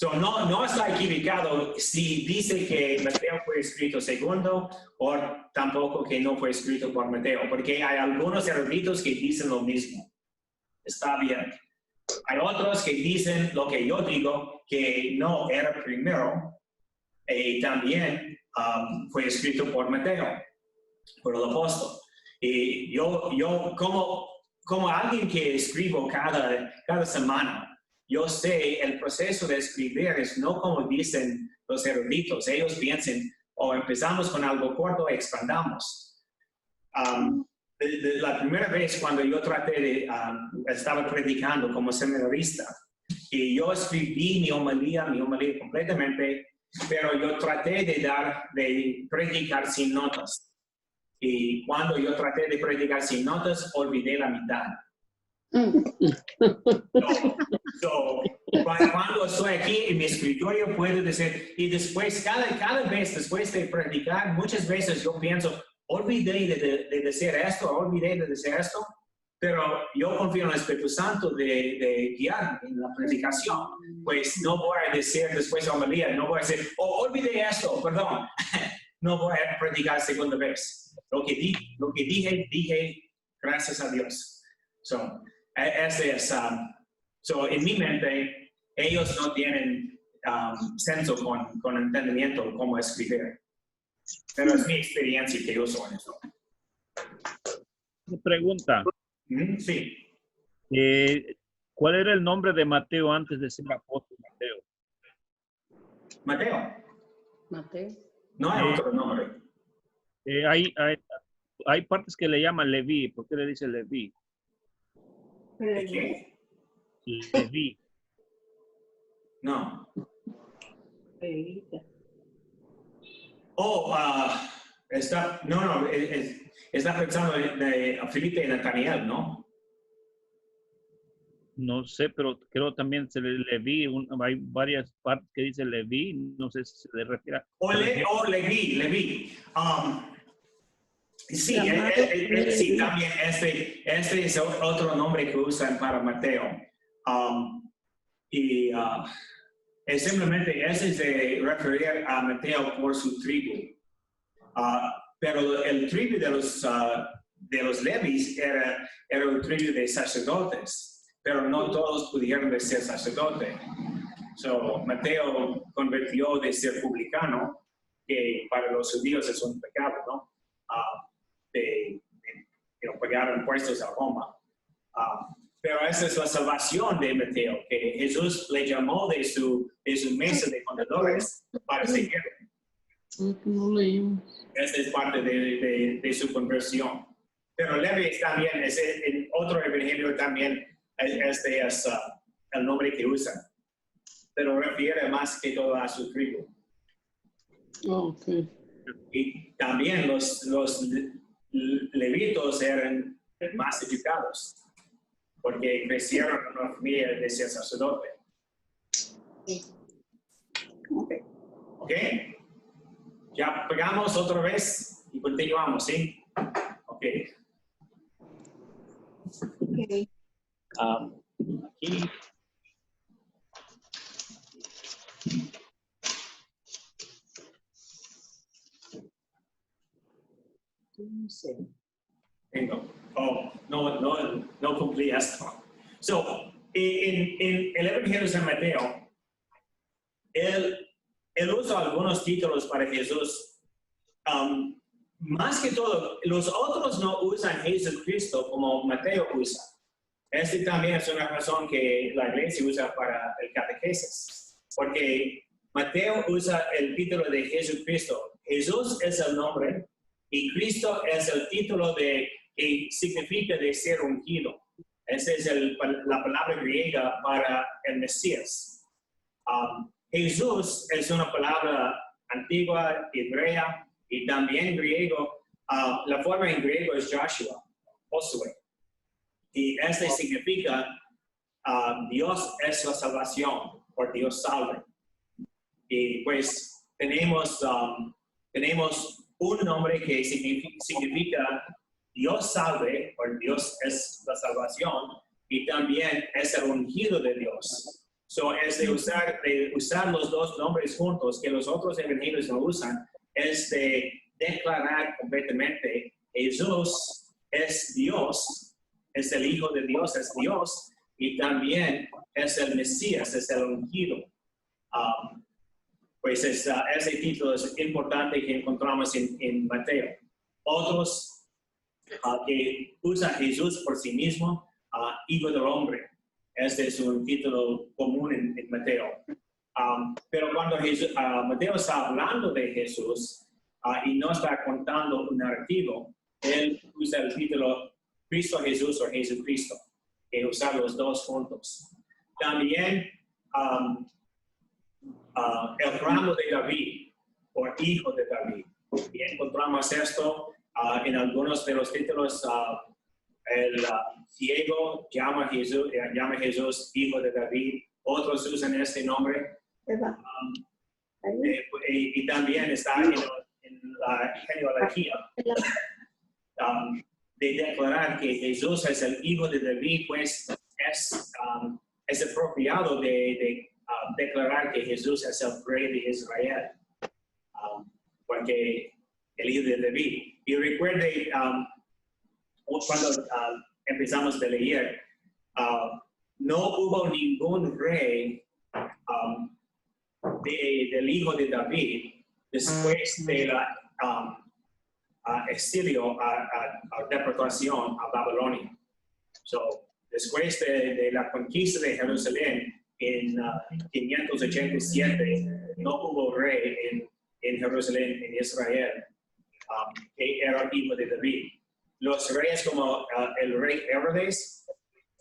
No está equivocado si dice que Mateo fue escrito segundo o tampoco que no fue escrito por Mateo, porque hay algunos eruditos que dicen lo mismo. Está bien. Hay otros que dicen lo que yo digo, que no era primero, Y también fue escrito por Mateo, por el apóstol. Y yo como alguien que escribo cada semana, yo sé el proceso de escribir es no como dicen los eruditos. Ellos piensan, empezamos con algo corto y expandamos. La primera vez cuando yo estaba predicando como seminarista, y yo escribí mi homilía completamente, pero yo traté de predicar sin notas. Y cuando yo traté de predicar sin notas, olvidé la mitad. Cuando estoy aquí en mi escritorio puedo decir, y después, cada vez después de predicar, muchas veces yo pienso, olvidé de decir esto, pero yo confío en el Espíritu Santo de guiar en la predicación. Pues no voy a decir después de homilía, no voy a decir, olvidé esto, perdón. No voy a predicar segunda vez. Lo que dije, gracias a Dios. En mi mente, ellos no tienen senso con entendimiento de cómo escribir. Pero es mi experiencia que yo uso en eso. Una pregunta. Sí. ¿Cuál era el nombre de Mateo antes de ser apóstol Mateo? Mateo. No hay otro nombre. Hay partes que le llaman Leví. ¿Por qué le dice Leví? ¿Qué? Leví. No. Está pensando en Felipe y Natanael, ¿no? No sé, pero creo también se le vi, hay varias partes que dice Leví, no sé si se le refiere a... Leví. Sí, también este es otro nombre que usan para Mateo. Es simplemente ese es de referir a Mateo por su tribu. Pero el tribu de los Levis era un tribu de sacerdotes. Pero no todos pudieron ser sacerdotes. Mateo convirtió de ser publicano, que para los judíos es un pecado, ¿no? De pagar impuestos a Roma. Pero esa es la salvación de Mateo, que Jesús le llamó de su mesa de contadores para seguirle. No leímos. Esa es parte de su conversión. Pero Levi también, en otro evangelio también, este es el nombre que usan, pero refiere más que todo a su tribu. Okay. Y también los levitos eran más educados, porque crecieron en una familia de ser sacerdote. ¿Ok? Ya pegamos otra vez y continuamos, ¿sí? Ok. Okay. Aquí. Tengo. No cumplí esto. En el Evangelio de San Mateo, él usa algunos títulos para Jesús. Más que todo, los otros no usan Jesucristo como Mateo usa. Este también es una razón que la iglesia usa para el catequesis, porque Mateo usa el título de Jesucristo. Jesús es el nombre y Cristo es el título que significa de ser ungido. Esa es la palabra griega para el Mesías. Jesús es una palabra antigua, hebrea, y también griego. La forma en griego es Joshua, Josué. Y este significa Dios es la salvación, por Dios salve. Y pues tenemos un nombre que significa Dios salve, por Dios es la salvación, y también es el ungido de Dios. Es de usar los dos nombres juntos, que los otros evangelios no usan, es de declarar completamente Jesús es Dios, es el Hijo de Dios, es Dios, y también es el Mesías, es el ungido. Pues ese título es importante que encontramos en Mateo. Otros que usa Jesús por sí mismo, Hijo del Hombre. Este es un título común en Mateo. Pero cuando Mateo está hablando de Jesús y no está contando un narrativo, él usa el título Cristo Jesús o Jesucristo, que usa los dos juntos. También el ramo de David, o hijo de David. Y encontramos esto en algunos de los títulos. El ciego llama a Jesús hijo de David. Otros usan este nombre. Y también está en la genealogía de declarar que Jesús es el hijo de David, pues es apropiado de declarar que Jesús es el rey de Israel, porque el hijo de David. Y recuerde, cuando empezamos a leer, no hubo ningún rey del hijo de David después de la exilio, deportación a Babilonia. So, después de la conquista de Jerusalén en 587, no hubo rey en Jerusalén, en Israel, que era hijo de David. Los reyes como el rey Herodes,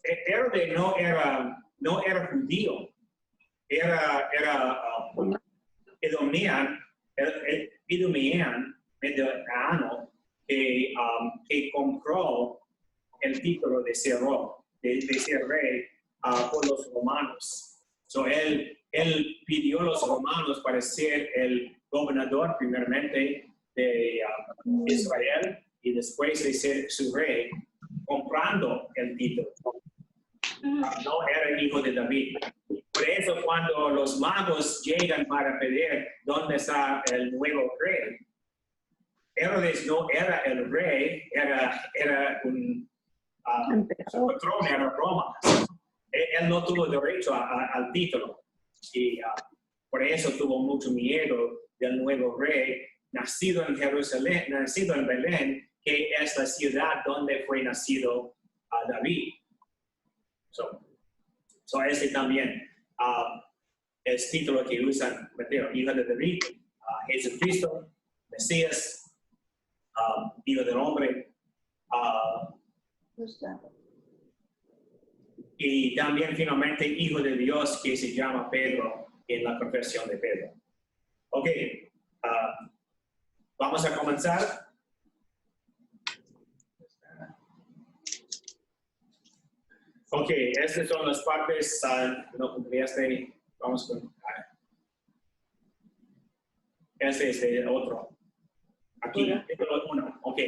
Herodes no era judío, era edomiano, que compró el título de ser rey por los romanos. So, él pidió a los romanos para ser el gobernador primeramente de Israel y después de ser su rey, comprando el título. No era el hijo de David. Por eso cuando los magos llegan para pedir dónde está el nuevo rey, Herodes no era el rey, era un patrón, era Roma. Él no tuvo derecho al título y por eso tuvo mucho miedo del nuevo rey, nacido en Jerusalén, nacido en Belén, que es la ciudad donde fue nacido David. So ese también es título que usan Mateo, hijo de David, Jesucristo, Mesías, hijo del hombre. Y también finalmente hijo de Dios, que se llama Pedro en la confesión de Pedro. Ok, vamos a comenzar. Ok, estas son las partes, no cumpliste, vamos con, este es el otro, aquí, título 1, ok.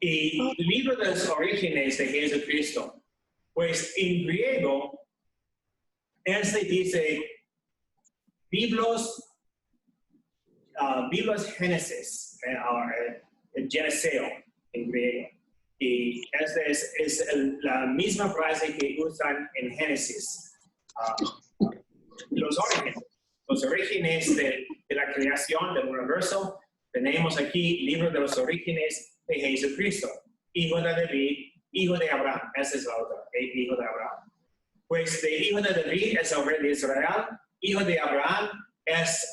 Y el libro de los orígenes de Jesucristo, pues en griego, este dice, Biblos Génesis, Geneseo en griego. Y esta es la misma frase que usan en Génesis. Los orígenes de la creación del universo, tenemos aquí libro de los orígenes de Jesucristo, hijo de David, hijo de Abraham. Esa es la otra, hijo de Abraham. Pues de hijo de David es el rey de Israel, hijo de Abraham es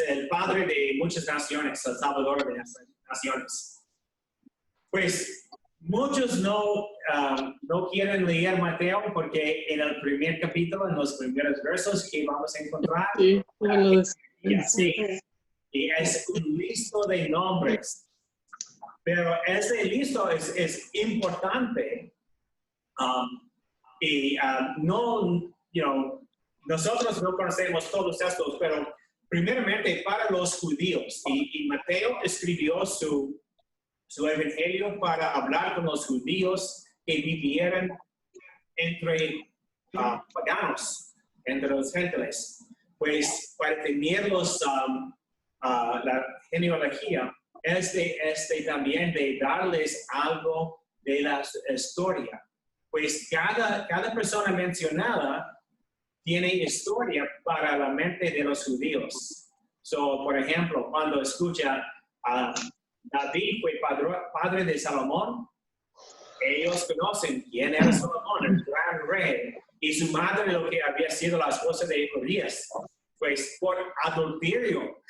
el padre de muchas naciones, el salvador de las naciones. Pues muchos no quieren leer Mateo porque en el primer capítulo, en los primeros versos que vamos a encontrar, y es un listo de nombres. Pero ese listo es importante nosotros no conocemos todos estos, pero primeramente para los judíos. Y Mateo escribió su evangelio para hablar con los judíos que vivieran entre paganos, entre los gentiles. Pues para tener la genealogía, también de darles algo de la historia. Pues cada persona mencionada tiene historia para la mente de los judíos. So, por ejemplo, cuando escucha a David fue padre de Salomón, ellos conocen quién era Salomón, el gran rey, y su madre lo que había sido la esposa de Urias. Pues por adulterio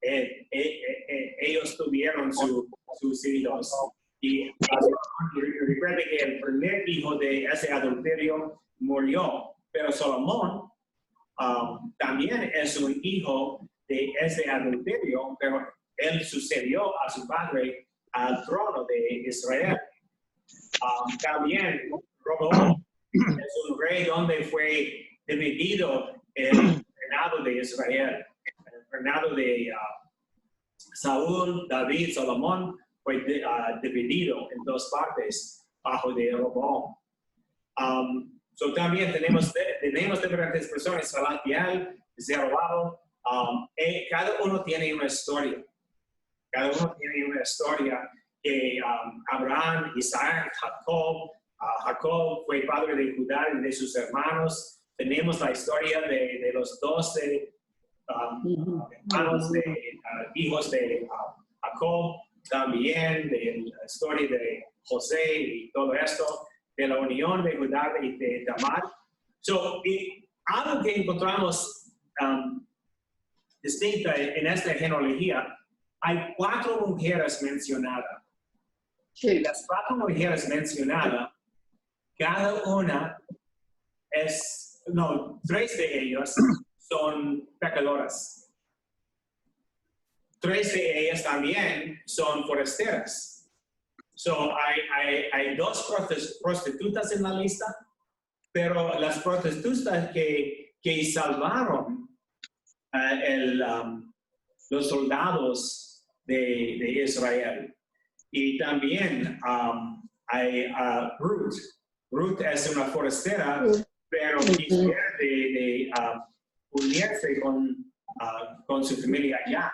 ellos tuvieron sus hijos. Y recuerden que el primer hijo de ese adulterio murió, pero Salomón también es un hijo de ese adulterio, pero él sucedió a su padre al trono de Israel. También Roboam es un rey donde fue dividido el reinado de Israel. El reinado de Saúl, David, Salomón fue dividido en dos partes bajo de Roboam. También tenemos diferentes personas, Salatiel, Zerubabel, cada uno tiene una historia. Cada uno tiene una historia que Abraham, Isaac, Jacob. Jacob fue padre de Judá y de sus hermanos. Tenemos la historia de los 12 hermanos, hijos de Jacob, también de la historia de José y todo esto, de la unión de Judá y de Tamar. Algo que encontramos distinta en esta genealogía, hay 4 mujeres mencionadas. Y las 4 mujeres mencionadas, cada una 3 de ellas son pecadoras. 3 de ellas también son forasteras. Hay 2 prostitutas en la lista, pero las prostitutas que salvaron los soldados de Israel. Y también hay Ruth. Ruth es una forastera, pero quisiera de unirse con su familia allá.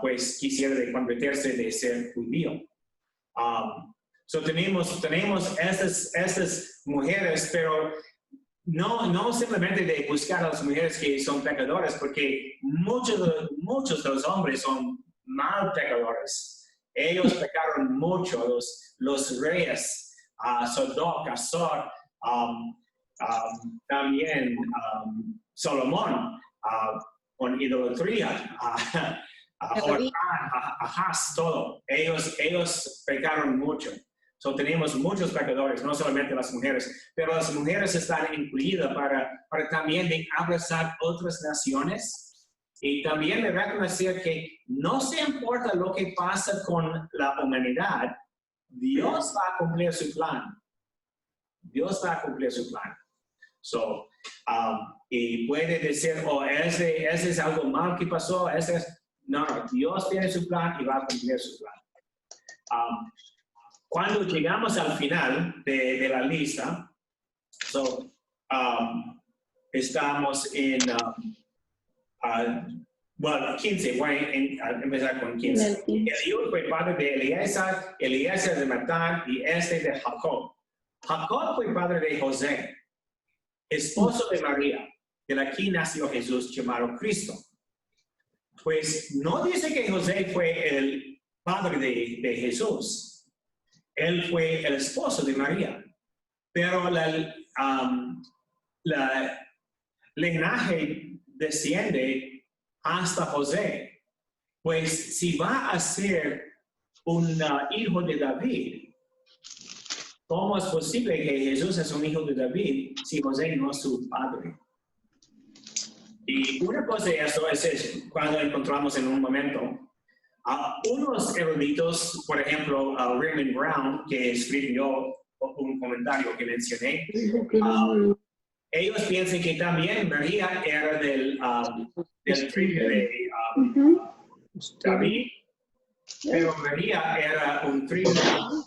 Pues quisiera de convertirse de ser judío. Tenemos esas mujeres, pero no simplemente de buscar a las mujeres que son pecadoras, porque muchos de los hombres son mal pecadores. Ellos pecaron mucho, los reyes, Sadoc, Azor, también Salomón, con idolatría, Ahaz, todo. Ellos pecaron mucho. Tenemos muchos pecadores, no solamente las mujeres, pero las mujeres están incluidas para también de abrazar otras naciones y también de reconocer que no se importa lo que pasa con la humanidad, Dios va a cumplir su plan. Dios va a cumplir su plan. Y puede decir, ese es algo mal que pasó, no, Dios tiene su plan y va a cumplir su plan. Cuando llegamos al final de la lista, estamos en 15, voy a empezar con 15. Eliud fue padre de Eliezer de Matán y de Jacob. Jacob fue padre de José, esposo de María, de aquí nació Jesús llamado Cristo. Pues no dice que José fue el padre de Jesús. Él fue el esposo de María. Pero la linaje desciende hasta José. Pues si va a ser un hijo de David, ¿cómo es posible que Jesús es un hijo de David si José no es su padre? Y una cosa de eso es cuando encontramos en un momento unos eruditos, por ejemplo, Raymond Brown, que escribió un comentario que mencioné, ellos piensan que también María era del tribu de David, pero María era un tribu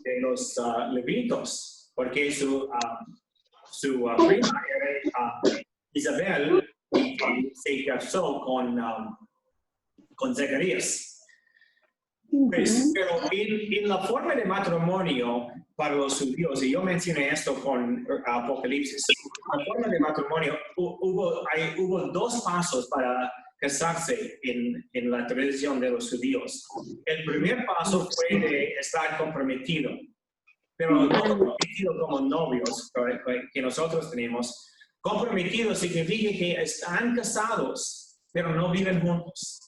de los levitos, porque su prima era Isabel, y se casó con Zacarías. Pues, pero en la forma de matrimonio para los judíos, y yo mencioné esto con Apocalipsis, la forma de matrimonio, hubo dos pasos para casarse en la tradición de los judíos. El primer paso fue de estar comprometido, pero no comprometido como novios que nosotros tenemos. Comprometido significa que están casados, pero no viven juntos.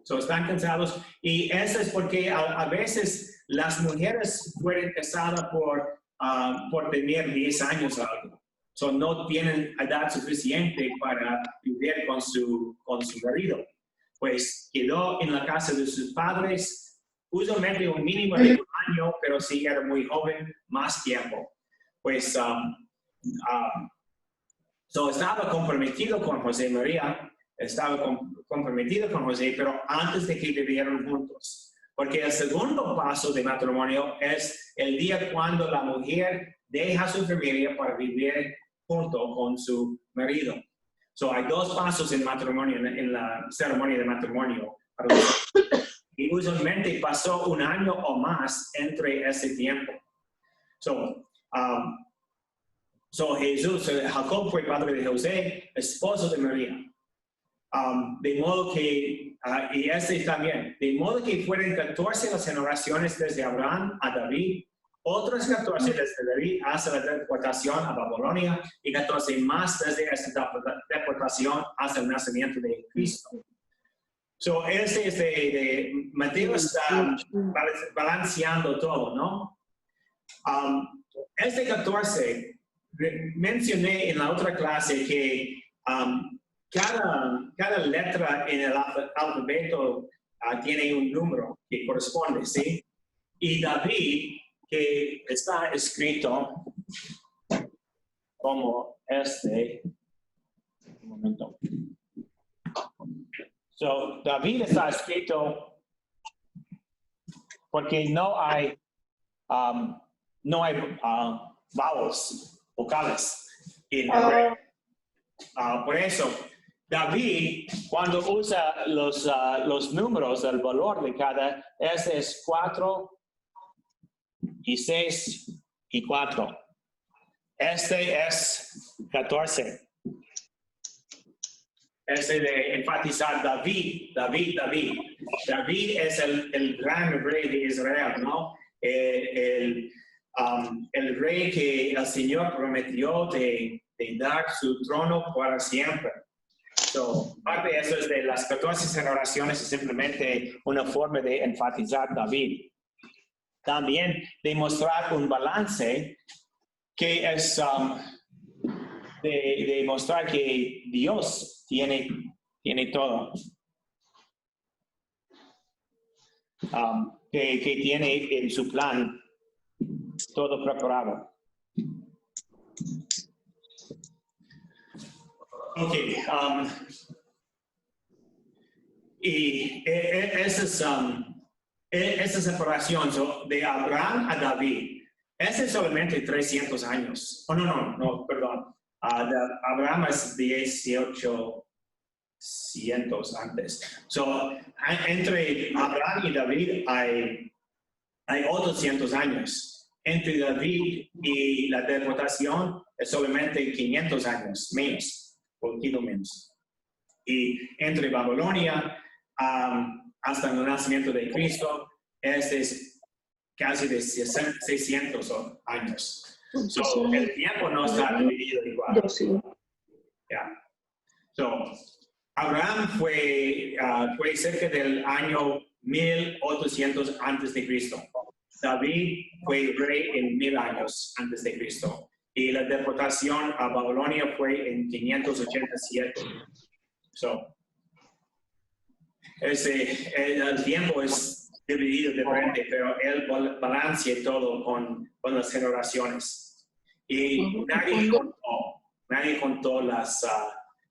So, están casados y eso es porque a veces las mujeres fueron casadas por tener 10 años o algo. So, no tienen edad suficiente para vivir con su marido. Pues quedó en la casa de sus padres, usualmente un mínimo de 1 año, pero si era muy joven, más tiempo. Pues so, estaba comprometido con José María. Estaba comprometido con José, pero antes de que vivieran juntos. Porque el segundo paso de matrimonio es el día cuando la mujer deja su familia para vivir junto con su marido. So, hay 2 pasos en matrimonio, en la ceremonia de matrimonio. Y usualmente pasó 1 año o más entre ese tiempo. So, Jacob fue padre de José, esposo de María. De modo que, y este también, de modo que fueron 14 las generaciones desde Abraham a David, otras 14 desde David hasta la deportación a Babilonia y 14 más desde esta deportación hasta el nacimiento de Cristo. So, Mateo está balanceando todo, ¿no? 14, mencioné en la otra clase que cada letra en el alfabeto tiene un número que corresponde, ¿sí? Y David, que está escrito como un momento. So, David está escrito porque no hay vowels, vocales en hebreo. Por eso, David, cuando usa los números, el valor de cada, es 4 y 6 y 4. Este es 14. De enfatizar David. David es el gran rey de Israel, ¿no? El rey que el Señor prometió de dar su trono para siempre. So, parte de eso es de las 14 generaciones, es simplemente una forma de enfatizar David. También demostrar un balance que es de mostrar que Dios tiene todo. Que tiene en su plan todo preparado. Ok, y esa separación de Abraham a David, es solamente 300 años. Oh, no, perdón. Abraham es 1800 antes. So, entre Abraham y David hay 800 años. Entre David y la deportación es solamente 500 años, menos. Poquito menos. Y entre Babilonia hasta el nacimiento de Cristo, es casi de 600 años. So, el tiempo no está dividido igual. Yeah. So, Abraham fue cerca del año 1800 antes de Cristo. David fue rey en 1000 años antes de Cristo. Y la deportación a Babilonia fue en 587. So, el tiempo es dividido diferente, pero él balancea todo con las generaciones. Y nadie contó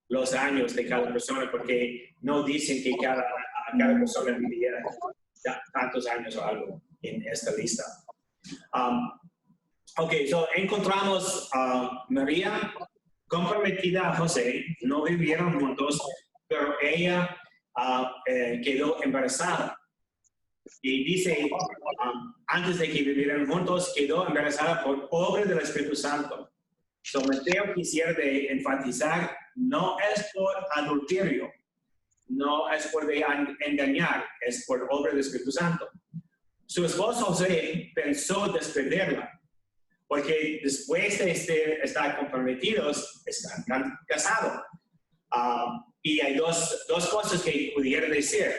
los años de cada persona, porque no dicen que cada persona viviera tantos años o algo en esta lista. Ok, so encontramos a María comprometida a José, no vivieron juntos, pero ella quedó embarazada. Y dice, antes de que vivieran juntos, quedó embarazada por obra del Espíritu Santo. So, Mateo quisiera de enfatizar, no es por adulterio, no es por de engañar, es por obra del Espíritu Santo. Su esposo José pensó despedirla, porque después de estar comprometidos, están casados. Y hay dos cosas que pudiera decir.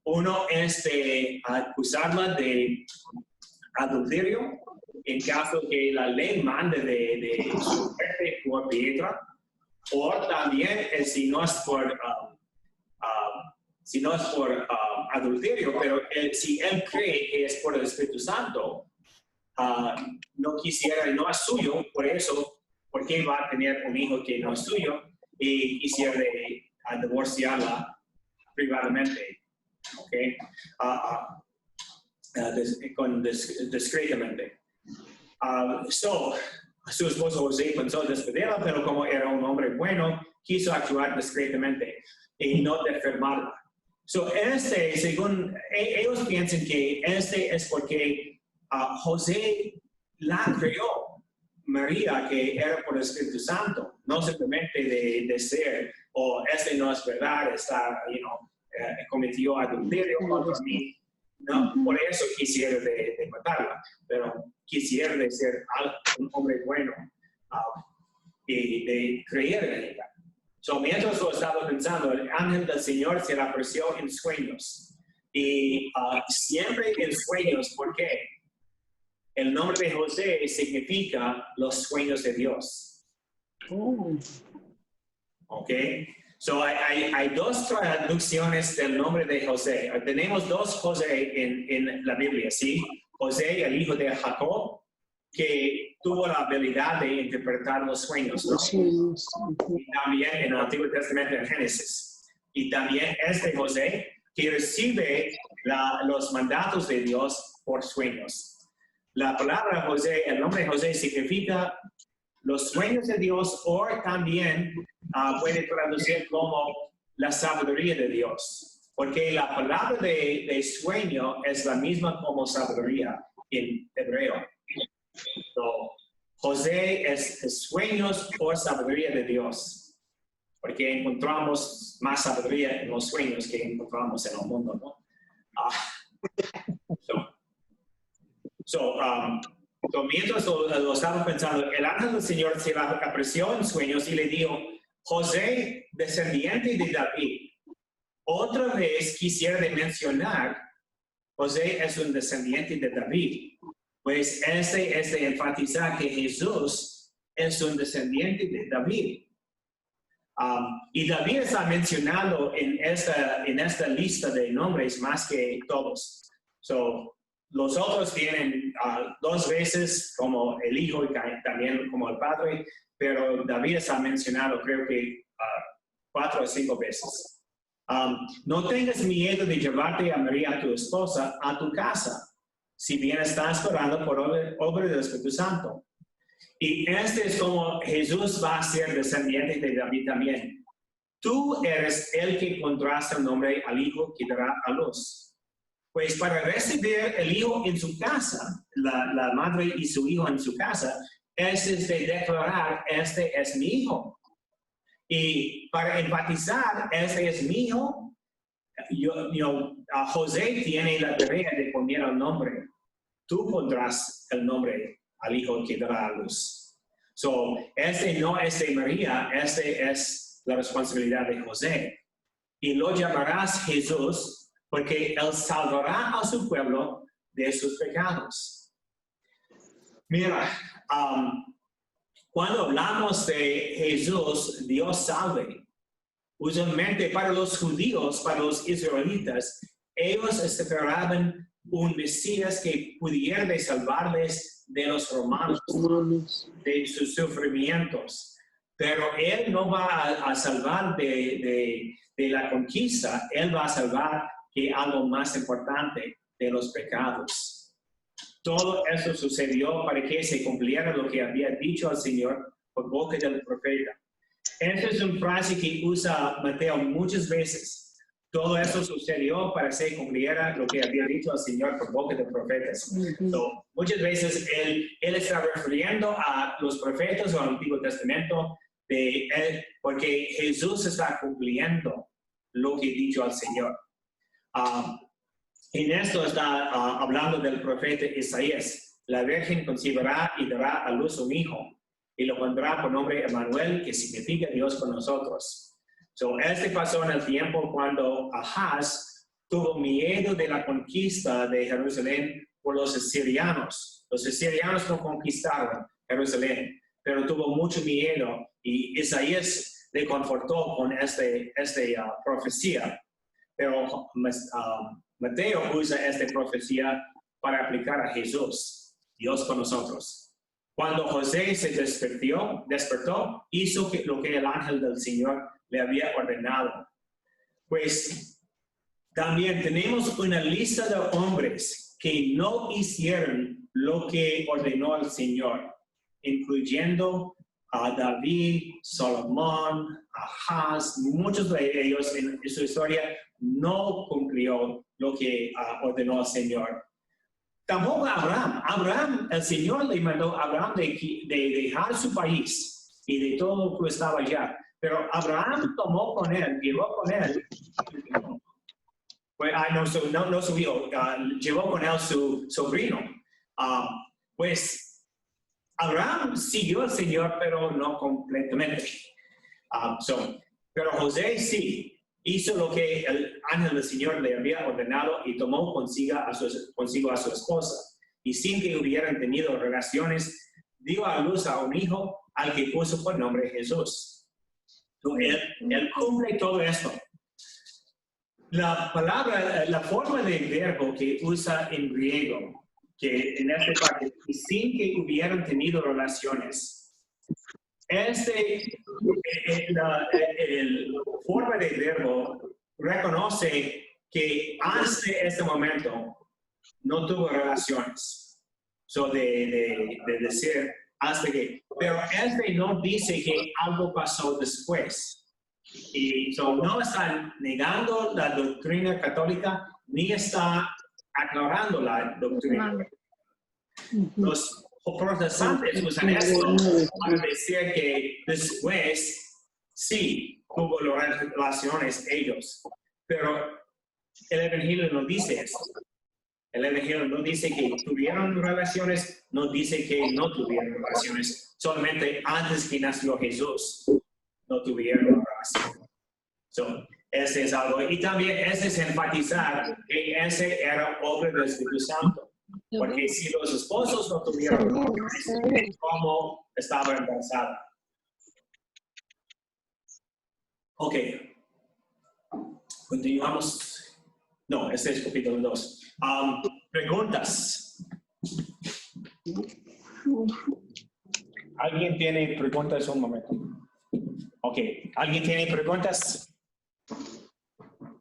Uno es de acusarla de adulterio, en caso que la ley mande de suerte por piedra, o también si no es por adulterio, pero si él cree que es por el Espíritu Santo, no quisiera, no es suyo, por eso, porque va a tener un hijo que no es suyo, y quisiera divorciarla privadamente, ¿ok? Discretamente. Su esposo José pensó despedirla, pero como era un hombre bueno, quiso actuar discretamente y no enfermarla. Según ellos piensan que es porque José la creó, María, que era por el Espíritu Santo, no simplemente de ser, no es verdad, cometió adulterio contra mí. No, por eso quisiera de matarla, pero quisiera de ser un hombre bueno y de creer en ella. Mientras lo estaba pensando, el ángel del Señor se le apareció en sueños. Y siempre en sueños, ¿por qué? El nombre de José significa los sueños de Dios. ¿Ok? Hay dos traducciones del nombre de José. Tenemos dos José en la Biblia, ¿sí? José, el hijo de Jacob, que tuvo la habilidad de interpretar los sueños, ¿no? Y también en el Antiguo Testamento, en Génesis. Y también José, que recibe los mandatos de Dios por sueños. La palabra José, el nombre José significa los sueños de Dios, o también puede traducir como la sabiduría de Dios, porque la palabra de sueño es la misma como sabiduría en hebreo. José es sueños o sabiduría de Dios, porque encontramos más sabiduría en los sueños que encontramos en el mundo, ¿no? Mientras lo estaba pensando, el ángel del Señor se le apareció en sueños y le dijo, José, descendiente de David. Otra vez quisiera mencionar, José es un descendiente de David. Pues es de enfatizar que Jesús es un descendiente de David. Y David está mencionado en esta lista de nombres más que todos. Los otros vienen dos veces como el hijo y también como el padre, pero David está mencionado creo que 4 o 5 veces. No tengas miedo de llevarte a María, tu esposa, a tu casa, si bien estás esperando por obra del Espíritu Santo. Y es como Jesús va a ser descendiente de David también. Tú eres el que pondrás el nombre al hijo que dará a luz. Pues para recibir el hijo en su casa, la madre y su hijo en su casa, es de declarar, este es mi hijo. Y para enfatizar, este es mi hijo, José tiene la tarea de poner el nombre. Tú pondrás el nombre al hijo que dará a luz. No es de María, es la responsabilidad de José. Y lo llamarás Jesús, porque él salvará a su pueblo de sus pecados. Mira, cuando hablamos de Jesús, Dios salve. Usualmente para los judíos, para los israelitas, ellos esperaban un Mesías que pudiera salvarles de los romanos, de sus sufrimientos. Pero él no va a salvar de la conquista, él va a salvar que algo más importante, de los pecados. Todo eso sucedió para que se cumpliera lo que había dicho el Señor por boca del profeta. Esta es una frase que usa Mateo muchas veces. todo eso sucedió para que se cumpliera lo que había dicho el Señor por boca de profetas. So, muchas veces él está refiriendo a los profetas o al Antiguo Testamento de él, porque Jesús está cumpliendo lo que ha dicho al Señor. En esto está hablando del profeta Isaías. La Virgen concebirá y dará a luz un hijo, y lo pondrá por nombre Emmanuel, que significa Dios con nosotros. So, pasó en el tiempo cuando Ahaz tuvo miedo de la conquista de Jerusalén por los asirianos. Los asirianos no conquistaron Jerusalén, pero tuvo mucho miedo y Isaías le confortó con esta profecía. Pero Mateo usa esta profecía para aplicar a Jesús, Dios con nosotros. Cuando José se despertó, hizo lo que el ángel del Señor le había ordenado. Pues también tenemos una lista de hombres que no hicieron lo que ordenó el Señor, incluyendo a David, Salomón, Ahaz. Muchos de ellos en su historia no cumplió lo que ordenó el Señor. Tampoco Abraham, el Señor le mandó a Abraham de dejar su país y de todo lo que estaba allá. Pero Abraham llevó con él, llevó con él su sobrino. Pues Abraham siguió al Señor, pero no completamente. Pero José sí hizo lo que el ángel del Señor le había ordenado y tomó consigo a su esposa. Y sin que hubieran tenido relaciones, dio a luz a un hijo al que puso por nombre Jesús. Él cumple todo esto. La forma de verbo que usa en griego, que en esta parte, y sin que hubieran tenido relaciones, la forma de verbo reconoce que hasta este momento no tuvo relaciones. De decir hasta que, pero no dice que algo pasó después. Y no está negando la doctrina católica ni está aclarando la doctrina. Los protestantes usan esto para decir que después sí hubo relaciones ellos, pero el Evangelio no dice eso. El Evangelio no dice que tuvieron relaciones, no dice que no tuvieron relaciones, solamente antes que nació Jesús no tuvieron relaciones. Ese es algo. Y también ese es enfatizar que ese era obra del Espíritu Santo. Porque si los esposos no tuvieron relaciones, ¿cómo estaba embarazada? Ok. Continuamos. No, este es capítulo 2. Preguntas. ¿Alguien tiene preguntas? Un momento. Ok. ¿Alguien tiene preguntas?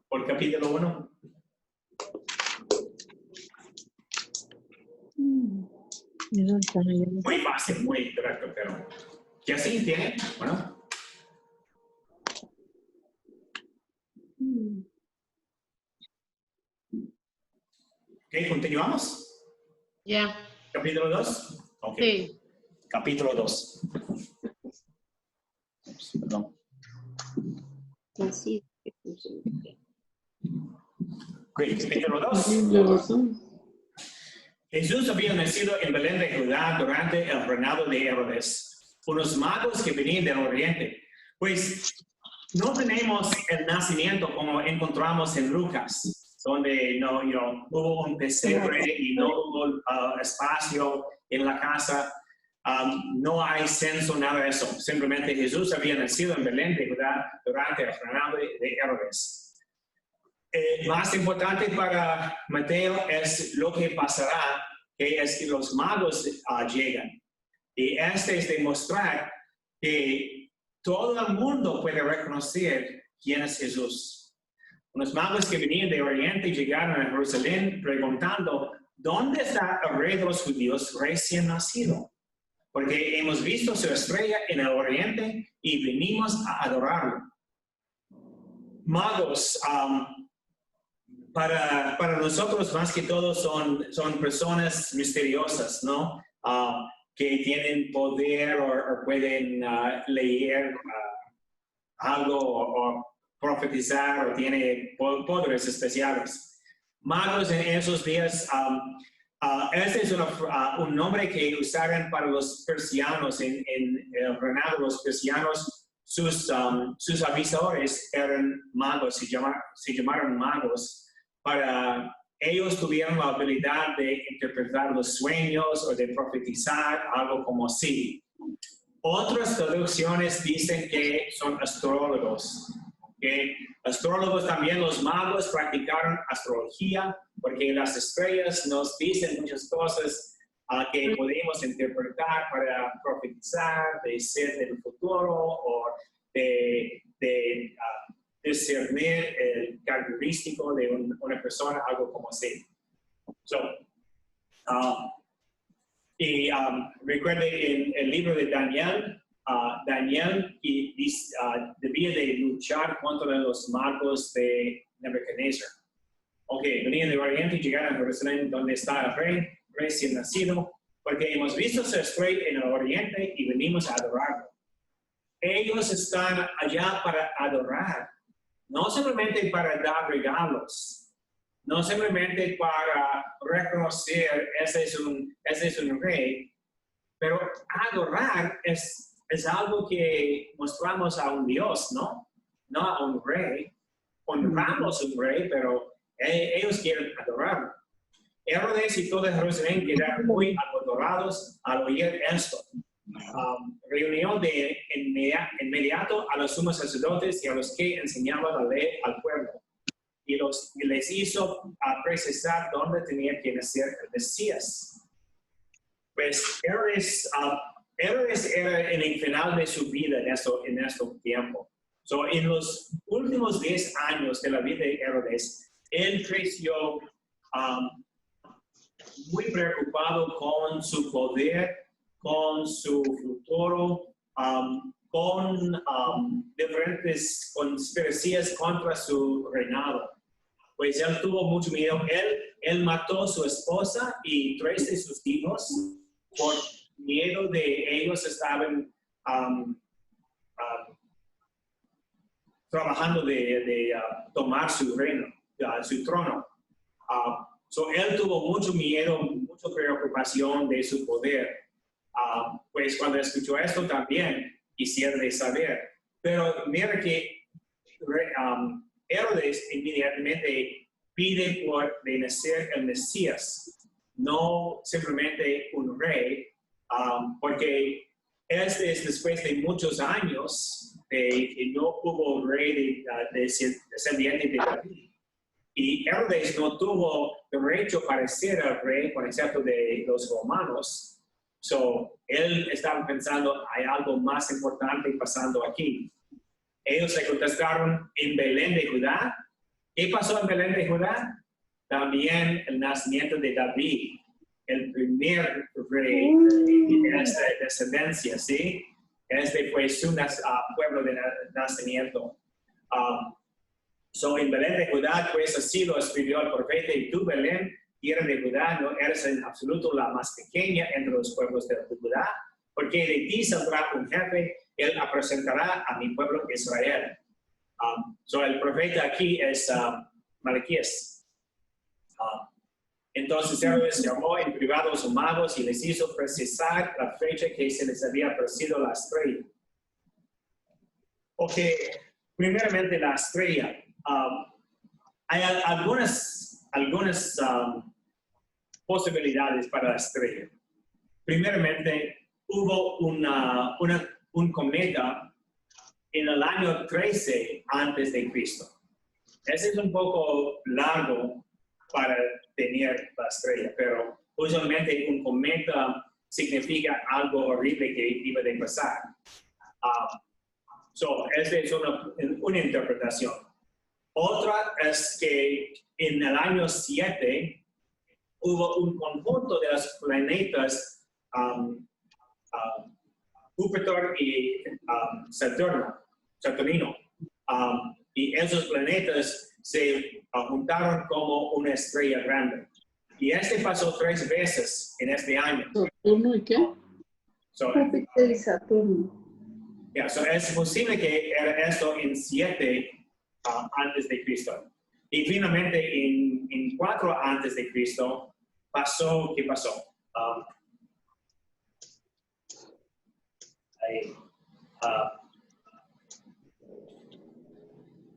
Por capítulo 1. Muy fácil, muy directo, pero ¿qué así tiene? Bueno. Ok, continuamos. Ya. Capítulo 2. Ok. Sí. Capítulo 2. Perdón. Así. Great. Capítulo 2. Jesús había nacido en Belén de Judá durante el reinado de Herodes, unos magos que venían del oriente. Pues no tenemos el nacimiento como encontramos en Lucas, donde no hubo un pesebre y no hubo espacio en la casa. No hay censo, nada de eso. Simplemente Jesús había nacido en Belén de Judá durante el reinado de Herodes. Más importante para Mateo es lo que pasará, que es que los magos llegan. Y es demostrar que todo el mundo puede reconocer quién es Jesús. Unos magos que venían de Oriente llegaron a Jerusalén preguntando, ¿dónde está el rey de los judíos recién nacido? Porque hemos visto su estrella en el Oriente y venimos a adorarlo. Magos para nosotros más que todo son personas misteriosas, ¿no? Que tienen poder o pueden leer algo o profetizar o tiene poderes especiales. Magos en esos días, este es un nombre que usaron para los persianos en el reinado de los persianos. Sus avisadores eran magos, se llamaron magos. Para ellos tuvieron la habilidad de interpretar los sueños o de profetizar, algo como así. Otras traducciones dicen que son astrólogos. ¿Okay? Astrólogos también, los magos practicaron astrología porque las estrellas nos dicen muchas cosas que podemos interpretar para profetizar, de ser del futuro o de discernir el característico de una persona, algo como así. Recuerde en el libro de Daniel, Daniel debía de luchar contra los magos de Nebuchadnezzar. Venían de Oriente y llegaron a Jerusalén, donde está el rey recién nacido, porque hemos visto su estrella en el Oriente y venimos a adorarlo. Ellos están allá para adorar, no simplemente para dar regalos, no simplemente para reconocer ese es un rey, pero adorar es algo que mostramos a un Dios, ¿no? No a un rey. Honramos a un rey, pero ellos quieren adorarlo. Herodes y todo Jerusalén quedaron muy adorados al oír esto. Reunió de inmediato a los sumos sacerdotes y a los que enseñaban la ley al pueblo y les hizo precisar dónde tenía que nacer el Mesías. Pues Herodes era en el final de su vida en este tiempo. En los últimos 10 años de la vida de Herodes, él creció muy preocupado con su poder, con su futuro, con diferentes conspiraciones contra su reinado. Pues él tuvo mucho miedo. Él mató a su esposa y 3 de sus hijos por miedo de ellos estaban trabajando de tomar su reino, su trono. Él tuvo mucho miedo, mucha preocupación de su poder. Pues cuando escuchó esto también quisiera saber. Pero mira que Herodes inmediatamente pide por de nacer el Mesías, no simplemente un rey, porque este es después de muchos años que no hubo un rey descendiente de David. Y Herodes no tuvo derecho para ser el rey, por excepto de los romanos. Él estaba pensando, hay algo más importante pasando aquí. Ellos le contestaron en Belén de Judá. ¿Qué pasó en Belén de Judá? También el nacimiento de David, el primer rey de esta descendencia, ¿sí? Este fue su pueblo de nacimiento. En Belén de Judá, pues así lo escribió el profeta, y tú, Belén, tierra de Judá, no eres en absoluto la más pequeña entre los pueblos de Judá, porque de ti saldrá un jefe, él presentará a mi pueblo Israel. El profeta aquí es Malaquías. Entonces Herodes llamó en privado a los magos y les hizo precisar la fecha que se les había aparecido la estrella. Primeramente la estrella. Hay algunas posibilidades para la estrella. Primeramente, hubo un cometa en el año 13 antes de Cristo. Ese es un poco largo para tener la estrella, pero usualmente un cometa significa algo horrible que iba a pasar. Esa es una interpretación. Otra es que en el año 7 hubo un conjunto de los planetas Júpiter y Saturnino. Y esos planetas se juntaron como una estrella grande. Y pasó 3 veces en este año. ¿Saturno y qué? So, Júpiter y Saturno. yeah, so es posible que era esto en 7 antes de Cristo. Y finalmente en 4 antes de Cristo pasó, ¿qué pasó?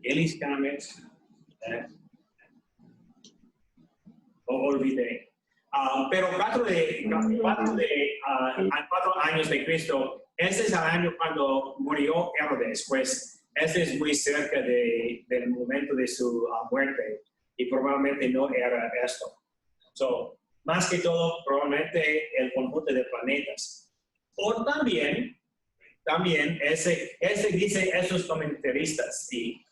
Elis Comets, olvidé. Pero 4 años de Cristo, ese es el año cuando murió Herodes, pues ese es muy cerca del momento de su muerte y probablemente no era esto. So, más que todo, probablemente el conjunto de planetas. O también ese dice esos comentaristas, y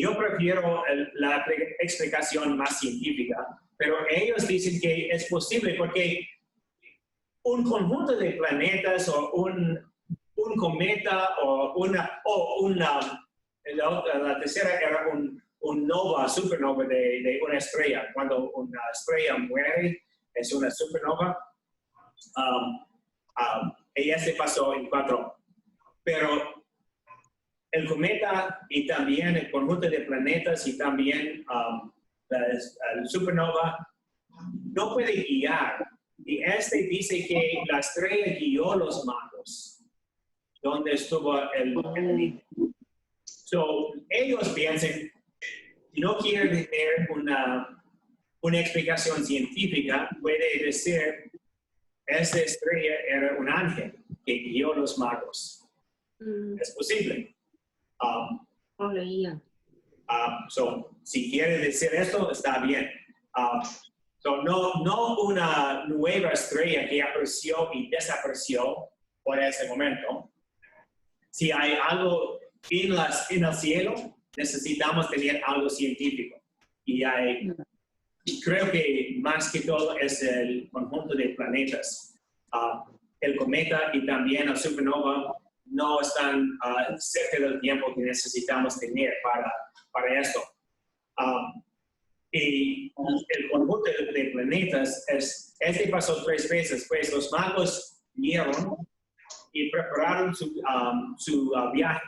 yo prefiero la explicación más científica, pero ellos dicen que es posible porque un conjunto de planetas o un cometa la tercera era un nova, supernova de una estrella. Cuando una estrella muere, es una supernova. Y ese pasó en 4. Pero el cometa y también el conjunto de planetas y también la supernova no puede guiar. Y dice que la estrella guió los magos, donde estuvo el niño. So, ellos piensan, si no quieren tener una explicación científica, puede decir, esta estrella era un ángel que guió los magos. Es posible. No leía. So, si quiere decir esto, está bien. So, no una nueva estrella que apareció y desapareció por ese momento. Si hay algo en el cielo, necesitamos tener algo científico. Y creo que más que todo es el conjunto de planetas. El cometa y también la supernova no están cerca del tiempo que necesitamos tener para esto. Y el conjunto de planetas pasó 3 veces, pues los magos vieron y prepararon su viaje.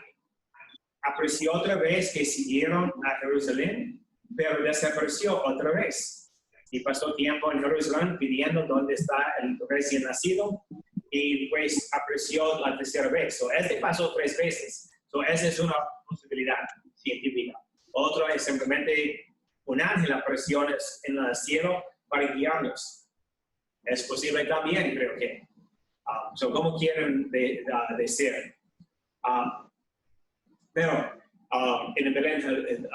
Apareció otra vez que siguieron a Jerusalén, pero desapareció otra vez. Y pasó tiempo en Jerusalén pidiendo dónde está el recién nacido, y pues apareció la tercera vez. So, pasó 3 veces. So, esa es una posibilidad científica. Otro es simplemente un ángel apareció en el cielo para guiarnos. Es posible también, creo que. So, ¿cómo quieren decir? Pero en el Belén,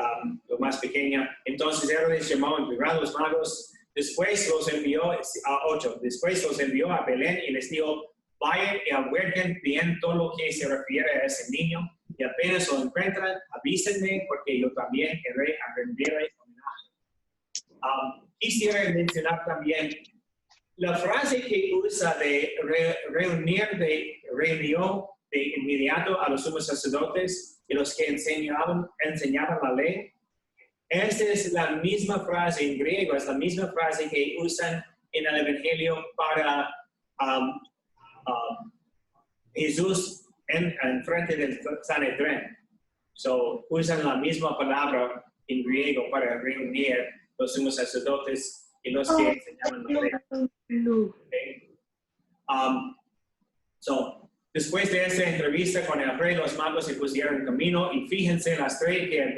lo más pequeña, entonces Herodes llamó a los magos. Después los envió a 8. Después los envió a Belén y les dijo, vayan y averigüen bien todo lo que se refiere a ese niño, y apenas lo encuentran, avísenme, porque yo también iré a rendirle homenaje. Quisiera mencionar también la frase que usa de reunió de inmediato a los sumos sacerdotes y los que enseñaban la ley. Esta es la misma frase en griego, es la misma frase que usan en el Evangelio para Jesús en frente del Sanedrín. So, usan la misma palabra en griego para reunir los sumos sacerdotes y los que enseñaban la ley. Okay. So, después de esta entrevista con el rey, los magos se pusieron en camino, y fíjense la estrella que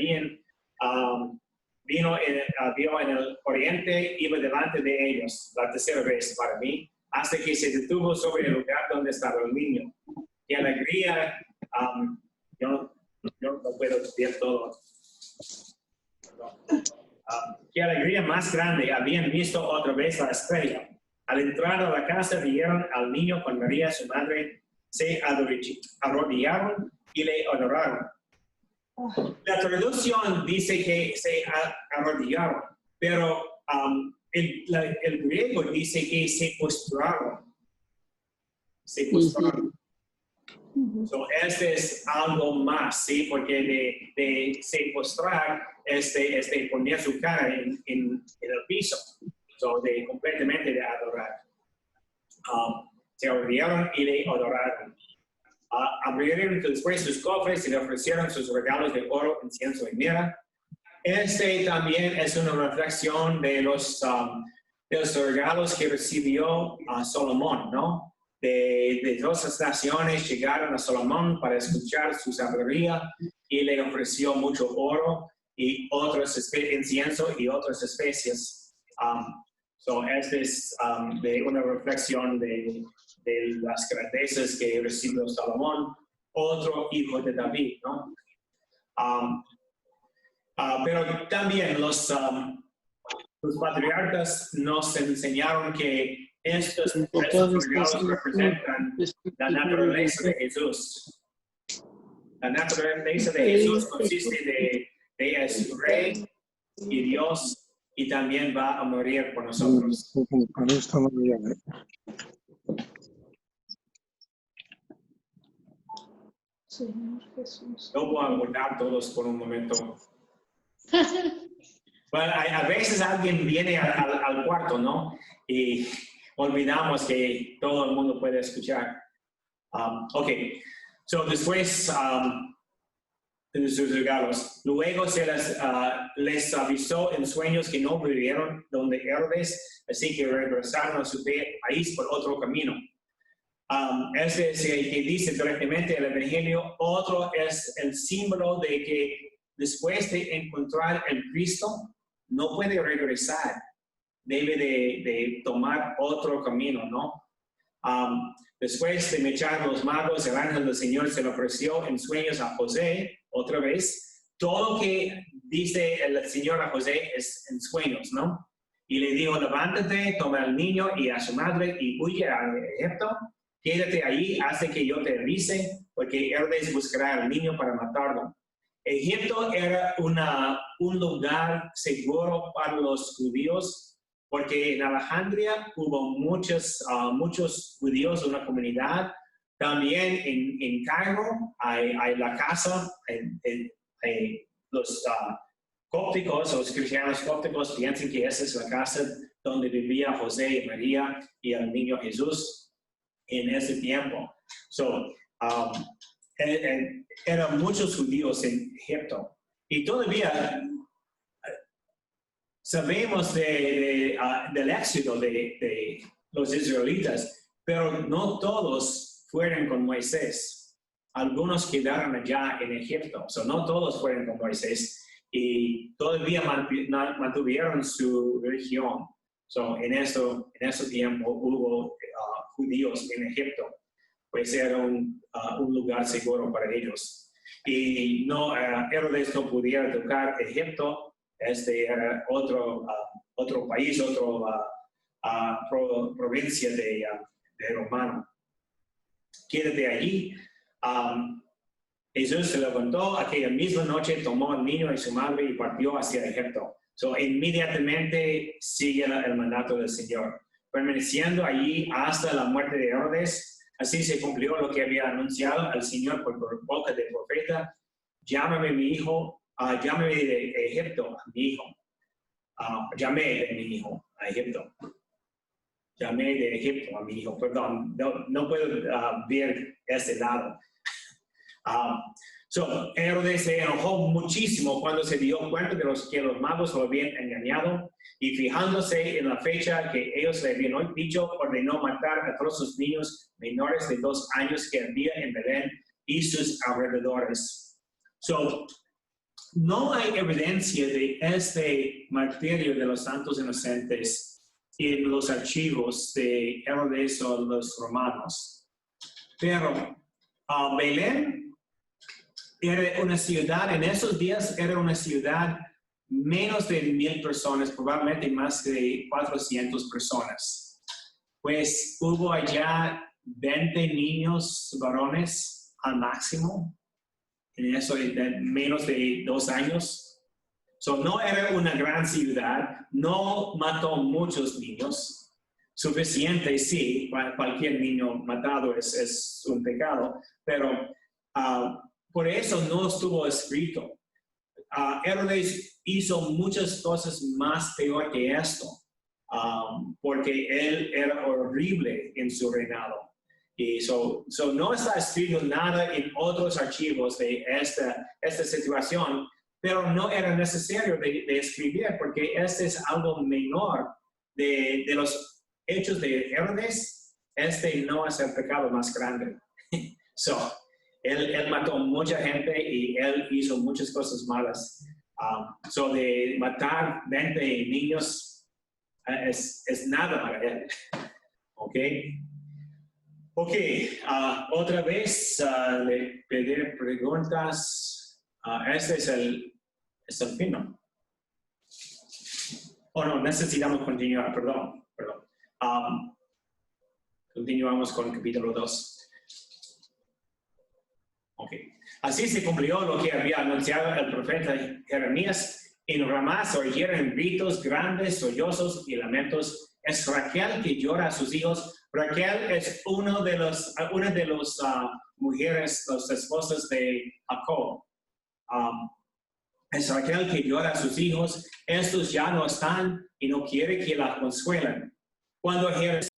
vio en el oriente, iba delante de ellos la tercera vez para mí, hasta que se detuvo sobre el lugar donde estaba el niño. Qué alegría, yo no puedo decir todo. Qué alegría más grande, habían visto otra vez la estrella. Al entrar a la casa vieron al niño con María, su madre, se arrodillaron y le adoraron. La traducción dice que se arrodillaron, pero el griego dice que se postraron. Se postraron. So, este es algo más, ¿sí? Porque de secuestrar, poner su cara en el piso. So, completamente de adorar. Se olvidaron y le adoraron. Abrieron después sus cofres y le ofrecieron sus regalos de oro, incienso y mirra. También es una reflexión de los regalos que recibió Salomón, ¿no? De todas las naciones llegaron a Salomón para escuchar su sabiduría y le ofreció mucho oro y otros incienso y otras especies. Es de una reflexión de las grandezas que recibió Salomón, otro hijo de David, ¿no? Pero también los patriarcas nos enseñaron que estos regalos representan la naturaleza de Jesús. La naturaleza de Jesús consiste de es rey y Dios y también va a morir por nosotros. Señor Jesús. No voy a guardar todos por un momento. Bueno, a veces alguien viene al cuarto, ¿no? Y olvidamos que todo el mundo puede escuchar. Ok, después de sus regalos. Luego se les avisó en sueños que no vivieron donde Herodes, así que regresaron a su país por otro camino. Es que dice directamente el Evangelio. Otro es el símbolo de que después de encontrar el Cristo, no puede regresar. Debe de tomar otro camino, ¿no? Después de echar los magos, el ángel del Señor se le ofreció en sueños a José, otra vez. Todo lo que dice el Señor a José es en sueños, ¿no? Y le dijo, levántate, toma al niño y a su madre y huye a Egipto. Quédate allí hasta que yo te avise, porque Herodes buscará al niño para matarlo. Egipto era un lugar seguro para los judíos, porque en Alejandría hubo muchos judíos, una comunidad. También en Cairo hay la casa, los cópticos, los cristianos cópticos piensan que esa es la casa donde vivía José y María y el niño Jesús en ese tiempo. Eran muchos judíos en Egipto. Y todavía sabemos del éxodo de los israelitas, pero no todos fueron con Moisés. Algunos quedaron allá en Egipto. No todos fueron con Moisés y todavía mantuvieron su religión. En ese tiempo hubo judíos en Egipto. Pues era un lugar seguro para ellos. Y Herodes no pudiera tocar Egipto. Era otro país, otra provincia de romano. Quédate allí. Jesús se levantó aquella misma noche, tomó al niño y su madre y partió hacia Egipto. Inmediatamente sigue el mandato del Señor, permaneciendo allí hasta la muerte de Herodes. Así se cumplió lo que había anunciado al Señor por boca del profeta. Llámame mi hijo, llámame de Egipto a mi hijo. Llamé de mi hijo a Egipto. Llamé de Egipto a mi hijo. Perdón, no puedo ver este lado. Herodes se enojó muchísimo cuando se dio cuenta de que los magos lo habían engañado, y fijándose en la fecha que ellos le habían dicho, ordenó matar a todos los niños menores de 2 años que había en Belén y sus alrededores. No hay evidencia de este martirio de los santos inocentes en los archivos de Herodes o los romanos. Pero Belén era una ciudad, en esos días era una ciudad menos de 1,000 personas, probablemente más de 400 personas. Pues hubo allá 20 niños varones al máximo, en eso de menos de 2 años. No era una gran ciudad, no mató muchos niños. suficiente, sí, cualquier niño matado es un pecado, pero por eso no estuvo escrito. Herodes hizo muchas cosas más peor que esto, porque él era horrible en su reinado. Y no está escrito nada en otros archivos de esta situación, pero no era necesario de escribir, porque este es algo menor de los hechos de Herodes. Este no es el pecado más grande. Él mató mucha gente y él hizo muchas cosas malas. De matar 20 niños es nada para él. Ok, otra vez le pediré preguntas. Este es el fin, ¿no? No, necesitamos continuar, perdón. Continuamos con el capítulo 2. Ok. Así se cumplió lo que había anunciado el profeta Jeremías. En Ramá se oyeron gritos grandes, sollozos y lamentos. Es Raquel que llora a sus hijos. Raquel es una de las mujeres, las esposas de Jacob. Es Raquel que llora a sus hijos. Estos ya no están y no quiere que la consuelen. Cuando Jeremías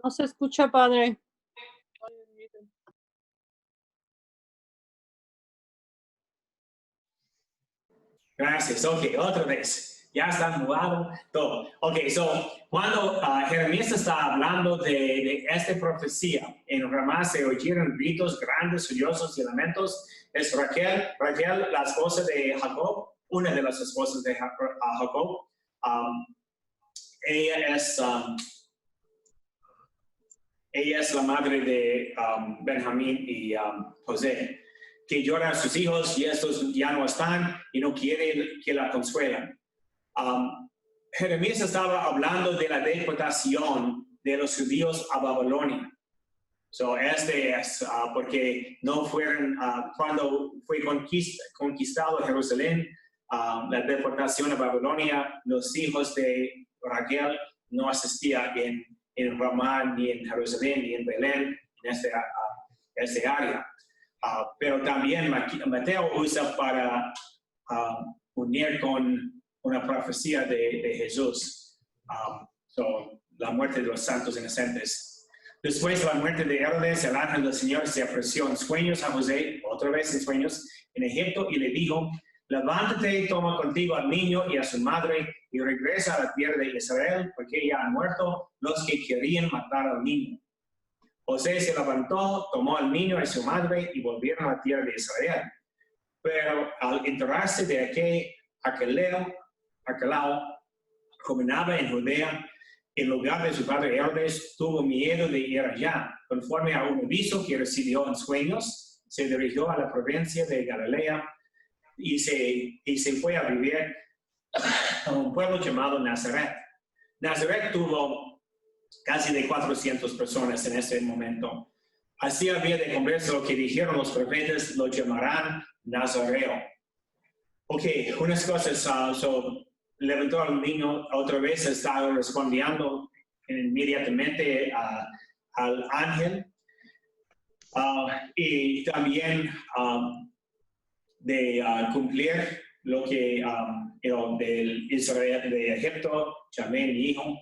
No se escucha, padre. Gracias. Ok, otra vez. Ya está mudado todo. Ok, cuando Jeremías está hablando de esta profecía, en Ramá se oyeron gritos grandes, sollozos y lamentos. Es Raquel, la esposa de Jacob, una de las esposas de Jacob. Ella es la madre de Benjamín y José, que llora a sus hijos y estos ya no están y no quieren que la consuelan. Jeremías estaba hablando de la deportación de los judíos a Babilonia. Este es porque no fueron, cuando fue conquistado Jerusalén, la deportación a Babilonia, los hijos de Raquel no asistían en Ramá, ni en Jerusalén, ni en Belén, en este área. Pero también Mateo usa para unir con una profecía de Jesús, la muerte de los santos inocentes. Después de la muerte de Herodes, el ángel del Señor se apareció en sueños a José, otra vez en sueños, en Egipto, y le dijo: levántate, toma contigo al niño y a su madre y regresa a la tierra de Israel, porque ya han muerto los que querían matar al niño. José se levantó, tomó al niño y a su madre y volvieron a la tierra de Israel. Pero al enterarse de que Arquelao gobernaba en Judea, en lugar de su padre Herodes, tuvo miedo de ir allá. Conforme a un aviso que recibió en sueños, se dirigió a la provincia de Galilea y se fue a vivir a un pueblo llamado Nazaret. Nazaret tuvo casi de 400 personas en ese momento. Así había de cumplirse lo que dijeron los profetas: lo llamarán Nazareo. Ok, unas cosas. Levantó al niño otra vez, estaba respondiendo inmediatamente al ángel. Y también de cumplir lo que del Israel de Egipto, llamé mi hijo.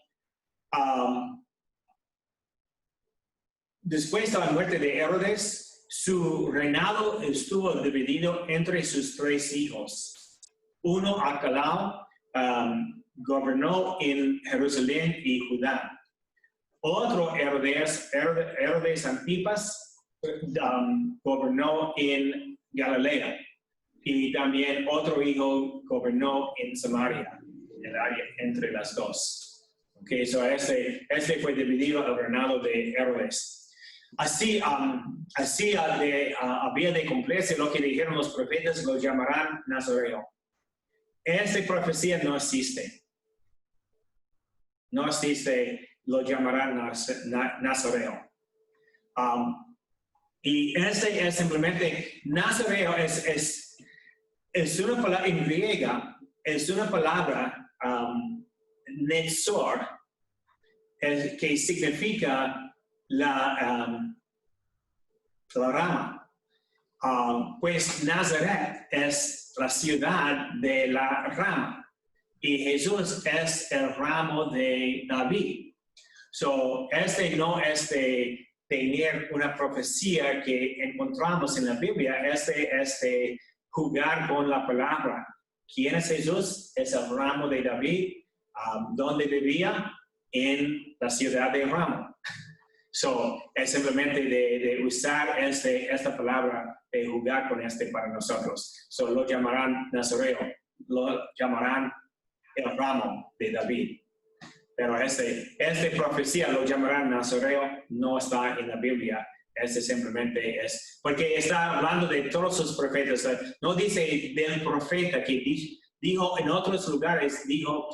Después de la muerte de Herodes, su reinado estuvo dividido entre sus 3 hijos. Uno, Arquelao, gobernó en Jerusalén y Judá. Otro, Herodes Antipas, gobernó en Galilea. Y también otro hijo gobernó en Samaria, el área entre las dos. Okay, este fue dividido el reinado de Herodes. así había de cumplirse lo que dijeron los profetas, lo llamarán Nazareo. Esta profecía no existe. No existe, lo llamarán Nazareo. Y este es simplemente, Nazareo es una palabra en griega, es una palabra Netzor, que significa la rama. Pues Nazaret es la ciudad de la rama y Jesús es el ramo de David. So, no es de tener una profecía que encontramos en la Biblia, es de jugar con la palabra. ¿Quién es Jesús? Es el ramo de David. ¿Dónde vivía? En la ciudad de Rama. So, es simplemente de usar esta palabra, de jugar con para nosotros. So, lo llamarán Nazareo, lo llamarán el ramo de David. Pero esta profecía lo llamarán Nazareo, no está en la Biblia. Simplemente es, porque está hablando de todos sus profetas. No dice del profeta que dijo en otros lugares, dijo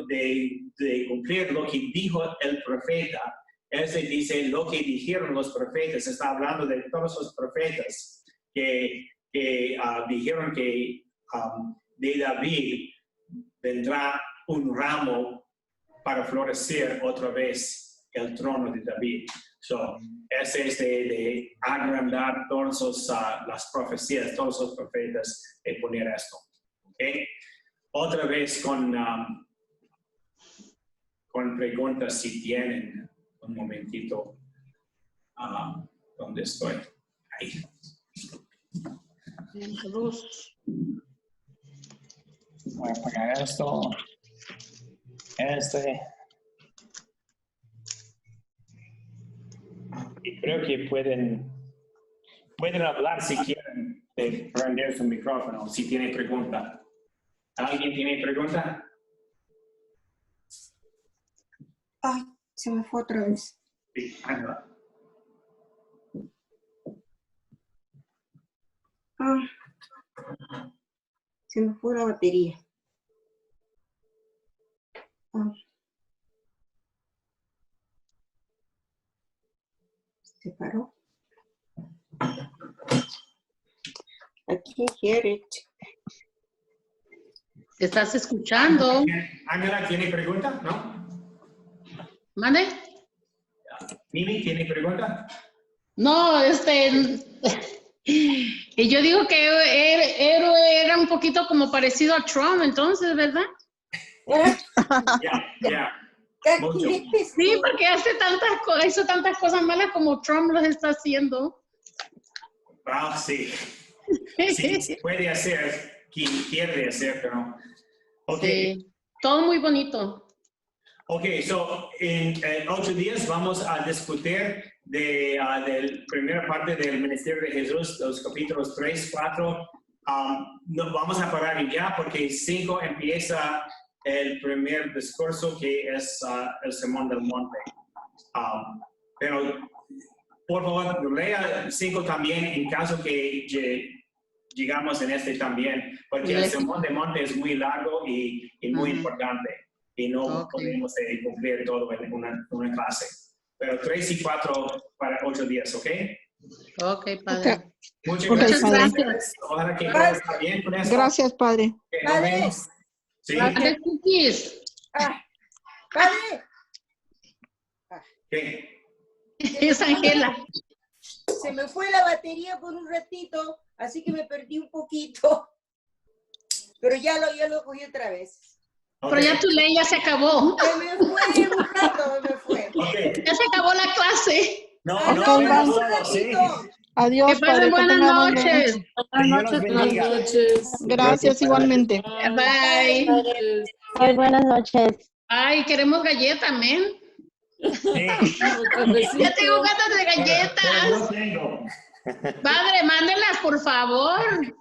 de cumplir lo que dijo el profeta. Dice lo que dijeron los profetas. Está hablando de todos los profetas que dijeron que de David vendrá un ramo para florecer otra vez el trono de David. So, ese es de agrandar todas las profecías, todos los profetas, de poner esto. ¿Okay? Otra vez con preguntas si tienen. Un momentito. ¿Dónde estoy? Ahí. Voy a apagar esto. Y creo que pueden hablar si quieren, de prender su micrófono, si tienen pregunta. ¿Alguien tiene pregunta? Ay, se me fue otra vez. Sí, Ángela. Se me fue la batería. Se paró. I can't hear it. ¿Te estás escuchando? Ángela, ¿tiene pregunta? ¿No? ¿Mande? ¿Mimi tiene pregunta? No, y yo digo que era un poquito como parecido a Trump, entonces, ¿verdad? Ya. Mucho. Sí, porque hizo tantas cosas malas como Trump los está haciendo. Sí. Sí, puede hacer, quien quiere hacer, pero... Okay. Sí, todo muy bonito. Ok, so en 8 días vamos a discutir de la primera parte del ministerio de Jesús, los capítulos 3, 4. No, vamos a parar ya porque 5 empieza el primer discurso que es el Sermón del Monte. Pero por favor, lea 5 también en caso que llegamos en también, porque el Sermón del Monte es muy largo y muy importante. Y no podemos cumplir todo en una clase. Pero 3 y 4 para 8 días, ¿ok? Ok, padre. Muchas gracias. Ojalá que todo está bien con eso. Gracias, padre. Okay, nos vemos. ¿Sí? Padre Cookies. ¡Padre! ¿Qué? Es Ángela. Se me fue la batería por un ratito, así que me perdí un poquito. Pero ya lo cogí otra vez. Pero ya tu ley ya se acabó. Se me fue un rato, me fue. Okay. Ya se acabó la clase. No, Sí. Adiós, Que pasen padre. buenas noches. Buenas noches. Gracias, igualmente. Bye. Ay, buenas noches. Ay, queremos galletas, men. Sí. Ya tengo ganas de Pero galletas. no tengo. Padre, mándenlas, por favor.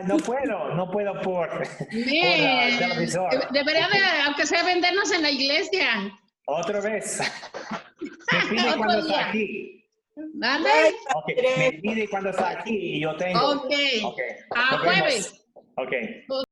No puedo por Men, televisor. debería de, aunque sea vendernos en la iglesia. Otra vez. Me pide Otro cuando está día. aquí. ¿Vale? Ok, me pide cuando está aquí y yo tengo. Ok. Ok. A Nos vemos. jueves. Ok.